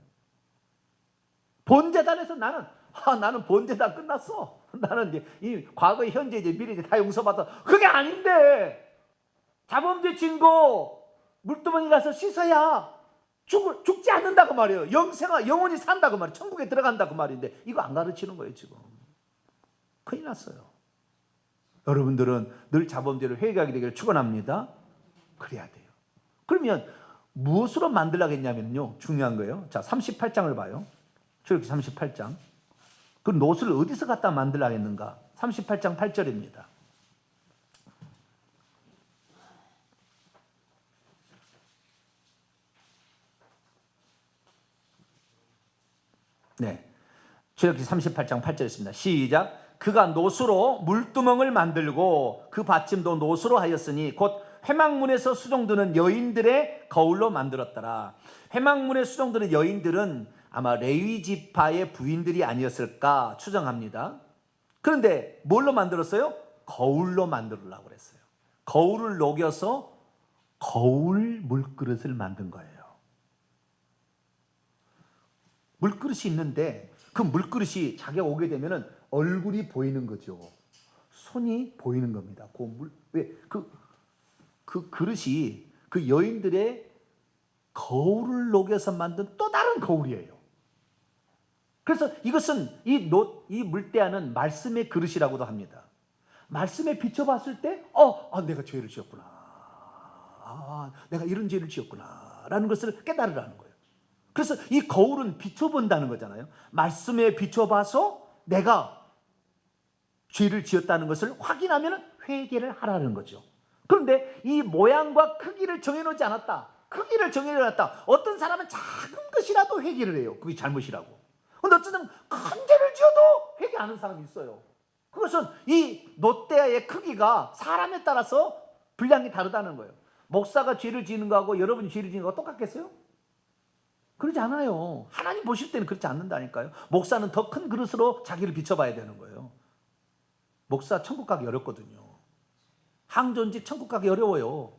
번제단에서 나는 번제단 끝났어. 나는 이제 이 과거, 현재, 이제 미래 다 용서받아. 그게 아닌데. 자범죄 진거 물두멍에 가서 씻어야 죽지 않는다고 말이에요. 영원히 산다고 말이에요. 천국에 들어간다고 말인데 이거 안 가르치는 거예요. 지금 큰일 났어요. 여러분들은 늘 자범죄를 회개하게 되기를 축원합니다. 그래야 돼요. 그러면 무엇으로 만들라겠냐면요, 중요한 거예요. 자, 38장을 봐요. 출애굽기 38장. 그 노스를 어디서 갖다 만들라겠는가? 38장 8절입니다. 네, 출애굽기 38장 8절입니다. 시작. 그가 노수로 물두멍을 만들고 그 받침도 노수로 하였으니 곧 회막문에서 수종드는 여인들의 거울로 만들었더라. 회막문에 수종드는 여인들은 아마 레위 지파의 부인들이 아니었을까 추정합니다. 그런데 뭘로 만들었어요? 거울로 만들으려고 그랬어요. 거울을 녹여서 거울 물그릇을 만든 거예요. 물그릇이 있는데 그 물그릇이 자기가 오게 되면은 얼굴이 보이는 거죠. 손이 보이는 겁니다. 그 그릇이 그 여인들의 거울을 녹여서 만든 또 다른 거울이에요. 그래서 이것은 이 물대야는 말씀의 그릇이라고도 합니다. 말씀에 비춰봤을 때, 내가 죄를 지었구나. 내가 이런 죄를 지었구나. 라는 것을 깨달으라는 거예요. 그래서 이 거울은 비춰본다는 거잖아요. 말씀에 비춰봐서 내가 죄를 지었다는 것을 확인하면 회개를 하라는 거죠. 그런데 이 모양과 크기를 정해놓지 않았다. 크기를 정해놓았다. 어떤 사람은 작은 것이라도 회개를 해요. 그게 잘못이라고. 근데 어쨌든 큰 죄를 지어도 회개하는 사람이 있어요. 그것은 이 노대야의 크기가 사람에 따라서 분량이 다르다는 거예요. 목사가 죄를 지는 거하고 여러분이 죄를 지는 거하고 똑같겠어요? 그러지 않아요. 하나님 보실 때는 그렇지 않는다니까요. 목사는 더 큰 그릇으로 자기를 비춰봐야 되는 거예요. 목사 천국 가기 어렵거든요. 항존직 천국 가기 어려워요.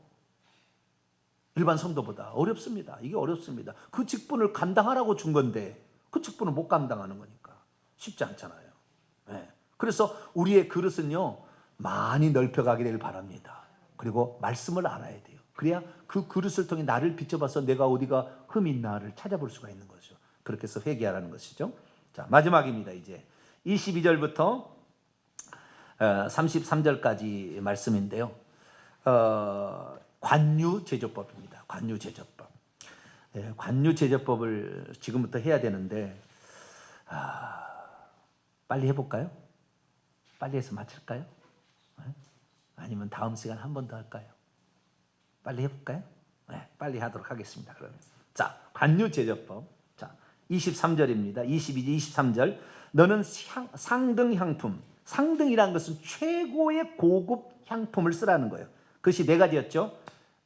일반 성도보다 어렵습니다. 이게 어렵습니다. 그 직분을 감당하라고 준 건데 그 직분을 못 감당하는 거니까 쉽지 않잖아요. 네. 그래서 우리의 그릇은요 많이 넓혀가게 되길 바랍니다. 그리고 말씀을 알아야 돼요. 그래야 그 그릇을 통해 나를 비춰봐서 내가 어디가 흠이 있나를 찾아볼 수가 있는 거죠. 그렇게 해서 회개하라는 것이죠. 자, 마지막입니다. 이제 22절부터 33절까지 말씀인데요. 관유제조법입니다. 관유제조법. 관유제조법을 지금부터 해야 되는데 빨리 해볼까요? 빨리 해서 마칠까요? 아니면 다음 시간 한 번 더 할까요? 빨리 해볼까요? 네, 빨리 하도록 하겠습니다. 그러면 자, 관유제조법. 자, 23절입니다. 22절, 23절. 너는 상등 향품. 상등이라는 것은 최고의 고급 향품을 쓰라는 거예요. 그것이 네 가지였죠.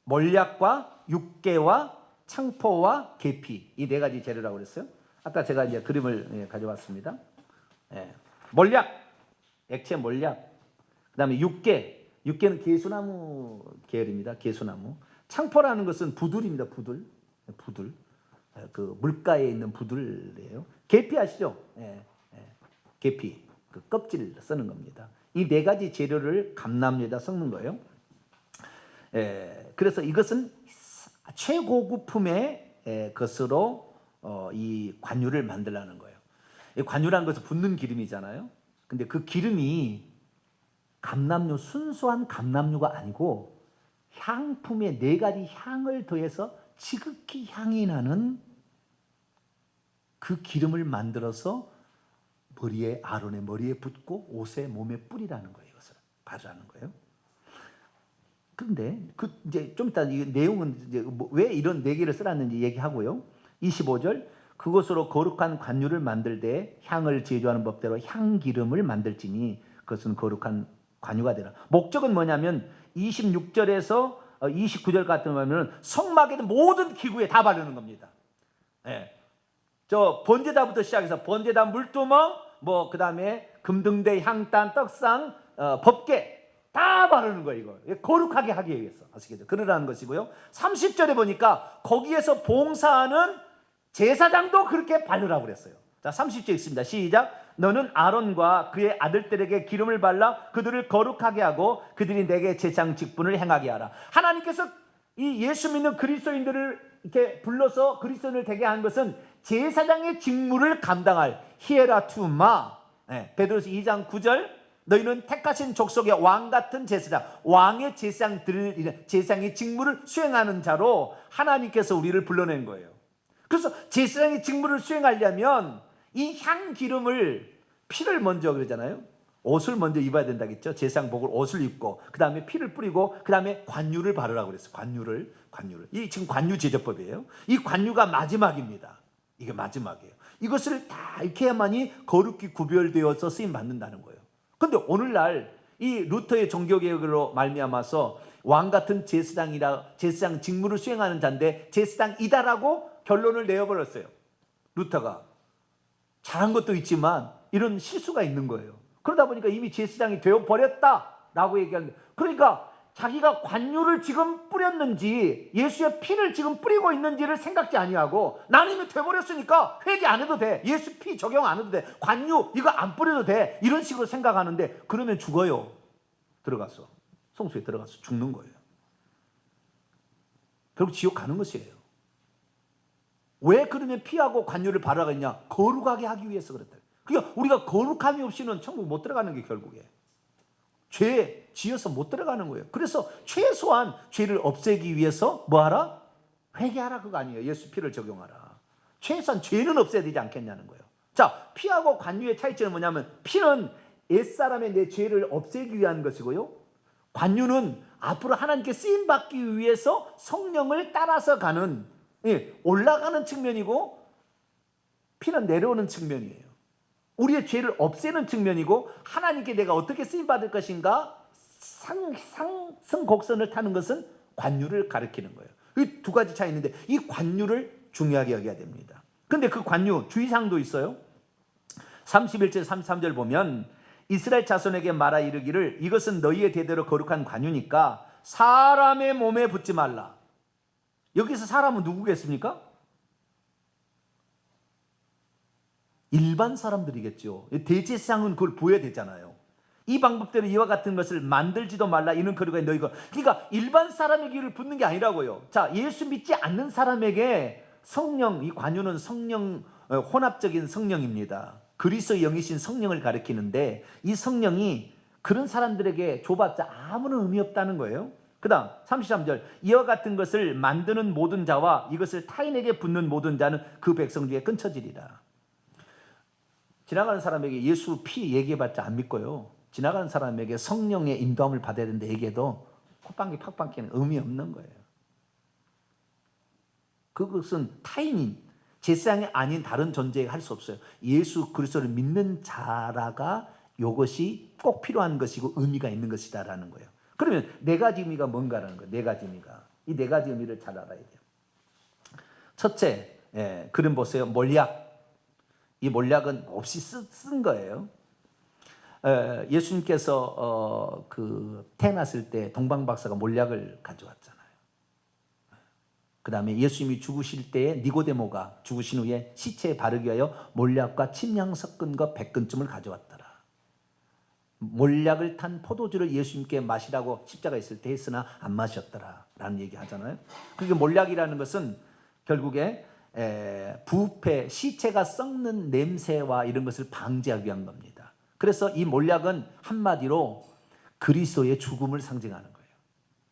몰약과 육개와 창포와 계피. 이 네 가지 재료라고 그랬어요. 아까 제가 이제 그림을 가져왔습니다. 몰약, 액체 몰약. 그 다음에 육개. 육개는 개수나무 계열입니다. 개수나무. 창포라는 것은 부들입니다. 부들. 그 물가에 있는 부들이에요. 계피 아시죠? 계피, 그 껍질 쓰는 겁니다. 이 네 가지 재료를 감람류에다 섞는 거예요. 그래서 이것은 최고급품의 것으로 이 관유를 만들라는 거예요. 이 관유라는 것은 붓는 기름이잖아요. 근데 그 기름이 감람류, 순수한 감람류가 아니고 향품의 네 가지 향을 더해서 지극히 향이 나는 그 기름을 만들어서 아론의 머리에 붓고 옷에 몸에 뿌리라는 거예요. 이것을 바르라는 거예요. 그런데 이제 좀 이따 이 내용은 이제 왜 이런 네 개를 써놨는지 얘기하고요. 25절, 그것으로 거룩한 관유를 만들 때 향을 제조하는 법대로 향기름을 만들지니 그것은 거룩한 관유가 되라. 목적은 뭐냐면 26절에서 29절 같은 거면 성막의 모든 기구에 다 바르는 겁니다. 저 번제다부터 시작해서 번제다, 물두멍, 그 다음에 금등대, 향단, 떡상, 법궤 다 바르는 거예요. 이거 거룩하게 하기 위해서 아시겠죠? 그러라는 것이고요. 30절에 보니까 거기에서 봉사하는 제사장도 그렇게 바르라고 그랬어요. 자, 30절 있습니다. 시작. 너는 아론과 그의 아들들에게 기름을 발라 그들을 거룩하게 하고 그들이 내게 제사장 직분을 행하게 하라. 하나님께서 이 예수 믿는 그리스도인들을 이렇게 불러서 그리스도인을 되게 한 것은 제사장의 직무를 감당할 히에라투마. 베드로서 2장 9절, 너희는 택하신 족속의 왕 같은 제사장, 왕의 제사장의 직무를 수행하는 자로 하나님께서 우리를 불러낸 거예요. 그래서 제사장의 직무를 수행하려면 이 향기름을, 피를 먼저 그러잖아요. 옷을 먼저 입어야 된다겠죠. 제사장복을 옷을 입고 그 다음에 피를 뿌리고 그 다음에 관유를 바르라고 그랬어요. 관유를. 이 지금 관유 제조법이에요. 이 관유가 마지막입니다. 이게 마지막이에요. 이것을 다 이렇게 해야만이 거룩히 구별되어서 쓰임 받는다는 거예요. 그런데 오늘날 이 루터의 종교개혁으로 말미암아서 왕 같은 제사장 직무를 수행하는 자인데 제사장이다라고 결론을 내어버렸어요. 루터가 잘한 것도 있지만 이런 실수가 있는 거예요. 그러다 보니까 이미 제사장이 되어버렸다라고 얘기하는 거예요. 그러니까 자기가 관유를 지금 뿌렸는지 예수의 피를 지금 뿌리고 있는지를 생각지 아니하고 나는 이미 돼버렸으니까 회개 안 해도 돼, 예수 피 적용 안 해도 돼, 관유 이거 안 뿌려도 돼, 이런 식으로 생각하는데 그러면 죽어요. 들어가서 성소에 들어가서 죽는 거예요. 결국 지옥 가는 것이에요. 왜 그러면 피하고 관유를 바라겠냐? 거룩하게 하기 위해서 그랬다. 그러니까 우리가 거룩함이 없이는 천국 못 들어가는 게 결국에 죄 지어서 못 들어가는 거예요. 그래서 최소한 죄를 없애기 위해서 뭐하라? 회개하라, 그거 아니에요. 예수 피를 적용하라. 최소한 죄는 없애야 되지 않겠냐는 거예요. 자, 피하고 관유의 차이점은 뭐냐면 피는 옛사람의 내 죄를 없애기 위한 것이고요, 관유는 앞으로 하나님께 쓰임받기 위해서 성령을 따라서 가는, 올라가는 측면이고 피는 내려오는 측면이에요. 우리의 죄를 없애는 측면이고 하나님께 내가 어떻게 쓰임받을 것인가 상승 곡선을 타는 것은 관유를 가리키는 거예요. 이 두 가지 차이 있는데 이 관유를 중요하게 여겨야 됩니다. 그런데 그 관유 주의사항도 있어요. 31절 33절 보면 이스라엘 자손에게 말하 이르기를 이것은 너희의 대대로 거룩한 관유니까 사람의 몸에 붓지 말라. 여기서 사람은 누구겠습니까? 일반 사람들이겠죠. 대제사장은 그걸 보여야 되잖아요. 이 방법대로 이와 같은 것을 만들지도 말라. 이는 그리고 너희가, 그러니까 일반 사람에게를 붓는 게 아니라고요. 자, 예수 믿지 않는 사람에게 성령, 이 관유는 성령, 혼합적인 성령입니다. 그리스도의 영이신 성령을 가리키는데 이 성령이 그런 사람들에게 줘봤자 아무런 의미 없다는 거예요. 그 다음 33절, 이와 같은 것을 만드는 모든 자와 이것을 타인에게 붓는 모든 자는 그 백성 중에 끊쳐지리라. 지나가는 사람에게 예수 피 얘기해봤자 안 믿고요, 지나가는 사람에게 성령의 인도함을 받아야 되는데 얘기해도 콧방귀 팍방귀는 의미 없는 거예요. 그것은 타인인, 제사장이 아닌 다른 존재에 할 수 없어요. 예수 그리스도를 믿는 자라가 이것이 꼭 필요한 것이고 의미가 있는 것이다라는 거예요. 그러면 네 가지 의미가 뭔가라는 거예요. 네 가지 의미가. 이 네 가지 의미를 잘 알아야 돼요. 첫째, 그림 보세요. 몰약. 이 몰약은 없이 쓴 거예요. 예수님께서 태어났을 때 동방박사가 몰약을 가져왔잖아요. 그 다음에 예수님이 죽으실 때에 니고데모가 죽으신 후에 시체에 바르기 위하여 몰약과 침향 섞은 것 100근쯤을 가져왔더라. 몰약을 탄 포도주를 예수님께 마시라고 십자가에 있을 때 했으나 안 마셨더라 라는 얘기 하잖아요. 그게 몰약이라는 것은 결국에 부패, 시체가 썩는 냄새와 이런 것을 방지하기 위한 겁니다. 그래서 이 몰약은 한마디로 그리스도의 죽음을 상징하는 거예요.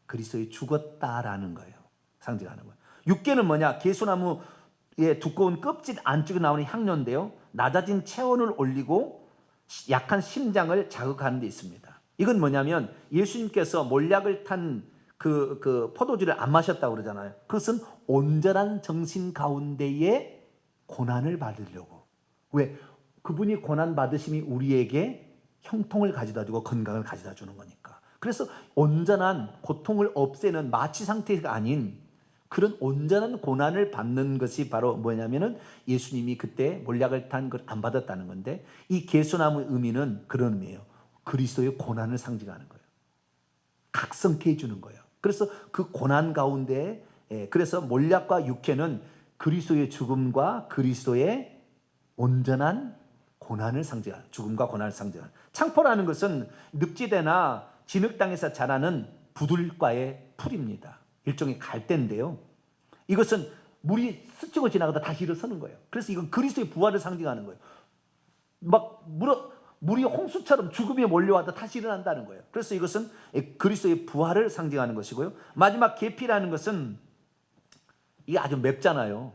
그리스도의 죽었다라는 거예요. 상징하는 거예요. 육계는 뭐냐? 개소나무의 두꺼운 껍질 안쪽에 나오는 향료인데요, 낮아진 체온을 올리고 약한 심장을 자극하는 데 있습니다. 이건 뭐냐면 예수님께서 몰약을 탄 그 포도주를 안 마셨다고 그러잖아요. 그것은 온전한 정신 가운데에 고난을 받으려고. 왜? 그분이 고난 받으심이 우리에게 형통을 가져다 주고 건강을 가져다 주는 거니까. 그래서 온전한 고통을 없애는 마취 상태가 아닌 그런 온전한 고난을 받는 것이 바로 뭐냐면은 예수님이 그때 몰약을 탄 걸 안 받았다는 건데, 이 개소나무의 의미는 그런 의미예요. 그리스도의 고난을 상징하는 거예요. 각성케 해주는 거예요. 그래서 그 고난 가운데, 그래서 몰약과 육회는 그리스도의 죽음과 그리스도의 온전한 고난을 상징하는, 죽음과 고난을 상징하는. 창포라는 것은 늪지대나 진흙 땅에서 자라는 부들과의 풀입니다. 일종의 갈대인데요, 이것은 물이 스치고 지나가다 다시 일어서는 거예요. 그래서 이건 그리스도의 부활을 상징하는 거예요. 막 물이 홍수처럼 죽음이 몰려와도 다시 일어난다는 거예요. 그래서 이것은 그리스도의 부활을 상징하는 것이고요. 마지막 계피라는 것은, 이게 아주 맵잖아요.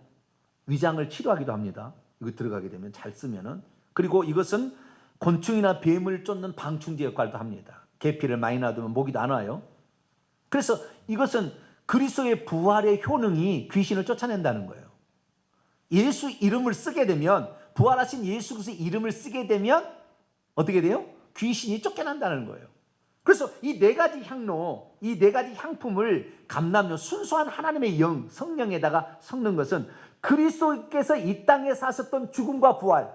위장을 치료하기도 합니다. 이거 들어가게 되면, 잘 쓰면은. 그리고 이것은 곤충이나 뱀을 쫓는 방충제 역할도 합니다. 계피를 많이 놔두면 모기도 안 와요. 그래서 이것은 그리스도의 부활의 효능이 귀신을 쫓아낸다는 거예요. 예수 이름을 쓰게 되면, 부활하신 예수 그리스도의 이름을 쓰게 되면 어떻게 돼요? 귀신이 쫓겨난다는 거예요. 그래서 이 네 가지 향로, 이 네 가지 향품을 감람요, 순수한 하나님의 영, 성령에다가 섞는 것은 그리스도께서 이 땅에 사셨던 죽음과 부활,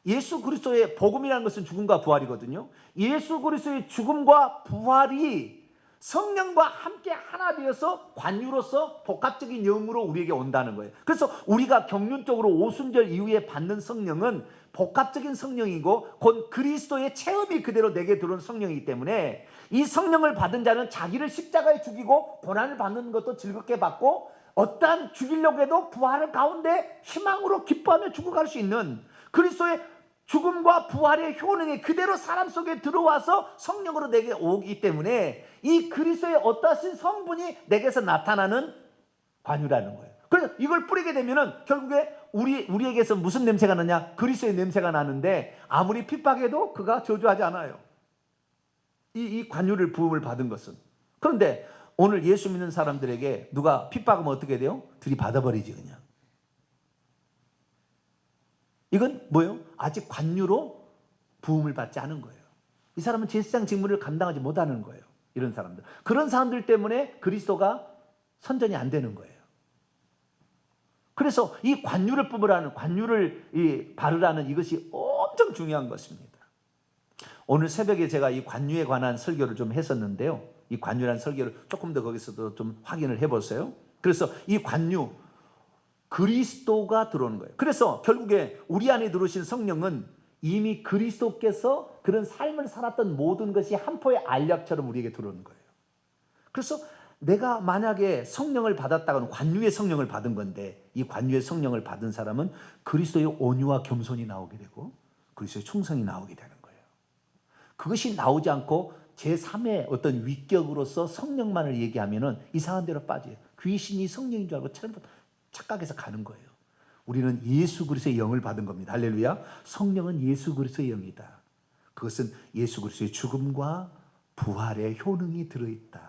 예수 그리스도의 복음이라는 것은 죽음과 부활이거든요. 예수 그리스도의 죽음과 부활이 성령과 함께 하나 되어서 관유로서 복합적인 영으로 우리에게 온다는 거예요. 그래서 우리가 경륜적으로 오순절 이후에 받는 성령은 복합적인 성령이고 곧 그리스도의 체험이 그대로 내게 들어온 성령이기 때문에, 이 성령을 받은 자는 자기를 십자가에 죽이고 고난을 받는 것도 즐겁게 받고, 어떠한 죽이려고 해도 부활을 가운데 희망으로 기뻐하며 죽어갈 수 있는 그리스도의 죽음과 부활의 효능이 그대로 사람 속에 들어와서 성령으로 내게 오기 때문에, 이 그리스도의 어떠하신 성분이 내게서 나타나는 관유라는 거예요. 그래서 이걸 뿌리게 되면은 결국에 우리에게서 무슨 냄새가 나냐? 그리스도의 냄새가 나는데, 아무리 핍박해도 그가 저주하지 않아요. 이 관유를 부음을 받은 것은. 그런데 오늘 예수 믿는 사람들에게 누가 핍박하면 어떻게 돼요? 들이받아버리지 그냥. 이건 뭐예요? 아직 관유로 부음을 받지 않은 거예요. 이 사람은 제사장 직무를 감당하지 못하는 거예요. 이런 사람들. 그런 사람들 때문에 그리스도가 선전이 안 되는 거예요. 그래서 이 관유를 뿜으라는, 관유를 바르라는 이것이 엄청 중요한 것입니다. 오늘 새벽에 제가 이 관유에 관한 설교를 좀 했었는데요, 이 관유라는 설교를 조금 더 거기서도 좀 확인을 해보세요. 그래서 이 관유, 그리스도가 들어오는 거예요. 그래서 결국에 우리 안에 들어오신 성령은 이미 그리스도께서 그런 삶을 살았던 모든 것이 한 포의 알약처럼 우리에게 들어오는 거예요. 그래서 내가 만약에 성령을 받았다가는 관유의 성령을 받은 건데, 이 관유의 성령을 받은 사람은 그리스도의 온유와 겸손이 나오게 되고 그리스도의 충성이 나오게 되는 거예요. 그것이 나오지 않고 제3의 어떤 위격으로서 성령만을 얘기하면은 이상한 데로 빠져요. 귀신이 성령인 줄 알고 착각해서 가는 거예요. 우리는 예수 그리스도의 영을 받은 겁니다. 할렐루야. 성령은 예수 그리스도의 영이다. 그것은 예수 그리스도의 죽음과 부활의 효능이 들어있다.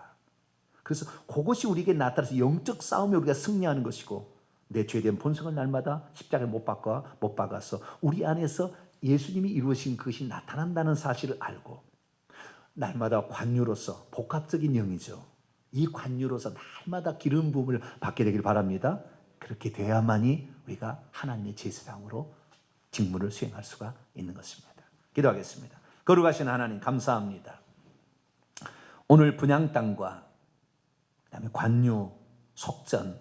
그래서 그것이 우리에게 나타나서 영적 싸움에 우리가 승리하는 것이고, 내 죄에 대한 본성을 날마다 십자가에 못 박아서 우리 안에서 예수님이 이루신 그것이 나타난다는 사실을 알고, 날마다 관유로서 복합적인 영이죠. 이 관유로서 날마다 기름 부음을 받게 되길 바랍니다. 그렇게 돼야만이 우리가 하나님의 제사장으로 직무를 수행할 수가 있는 것입니다. 기도하겠습니다. 거룩하신 하나님, 감사합니다. 오늘 분향 땅과 그다음에 관유, 속전,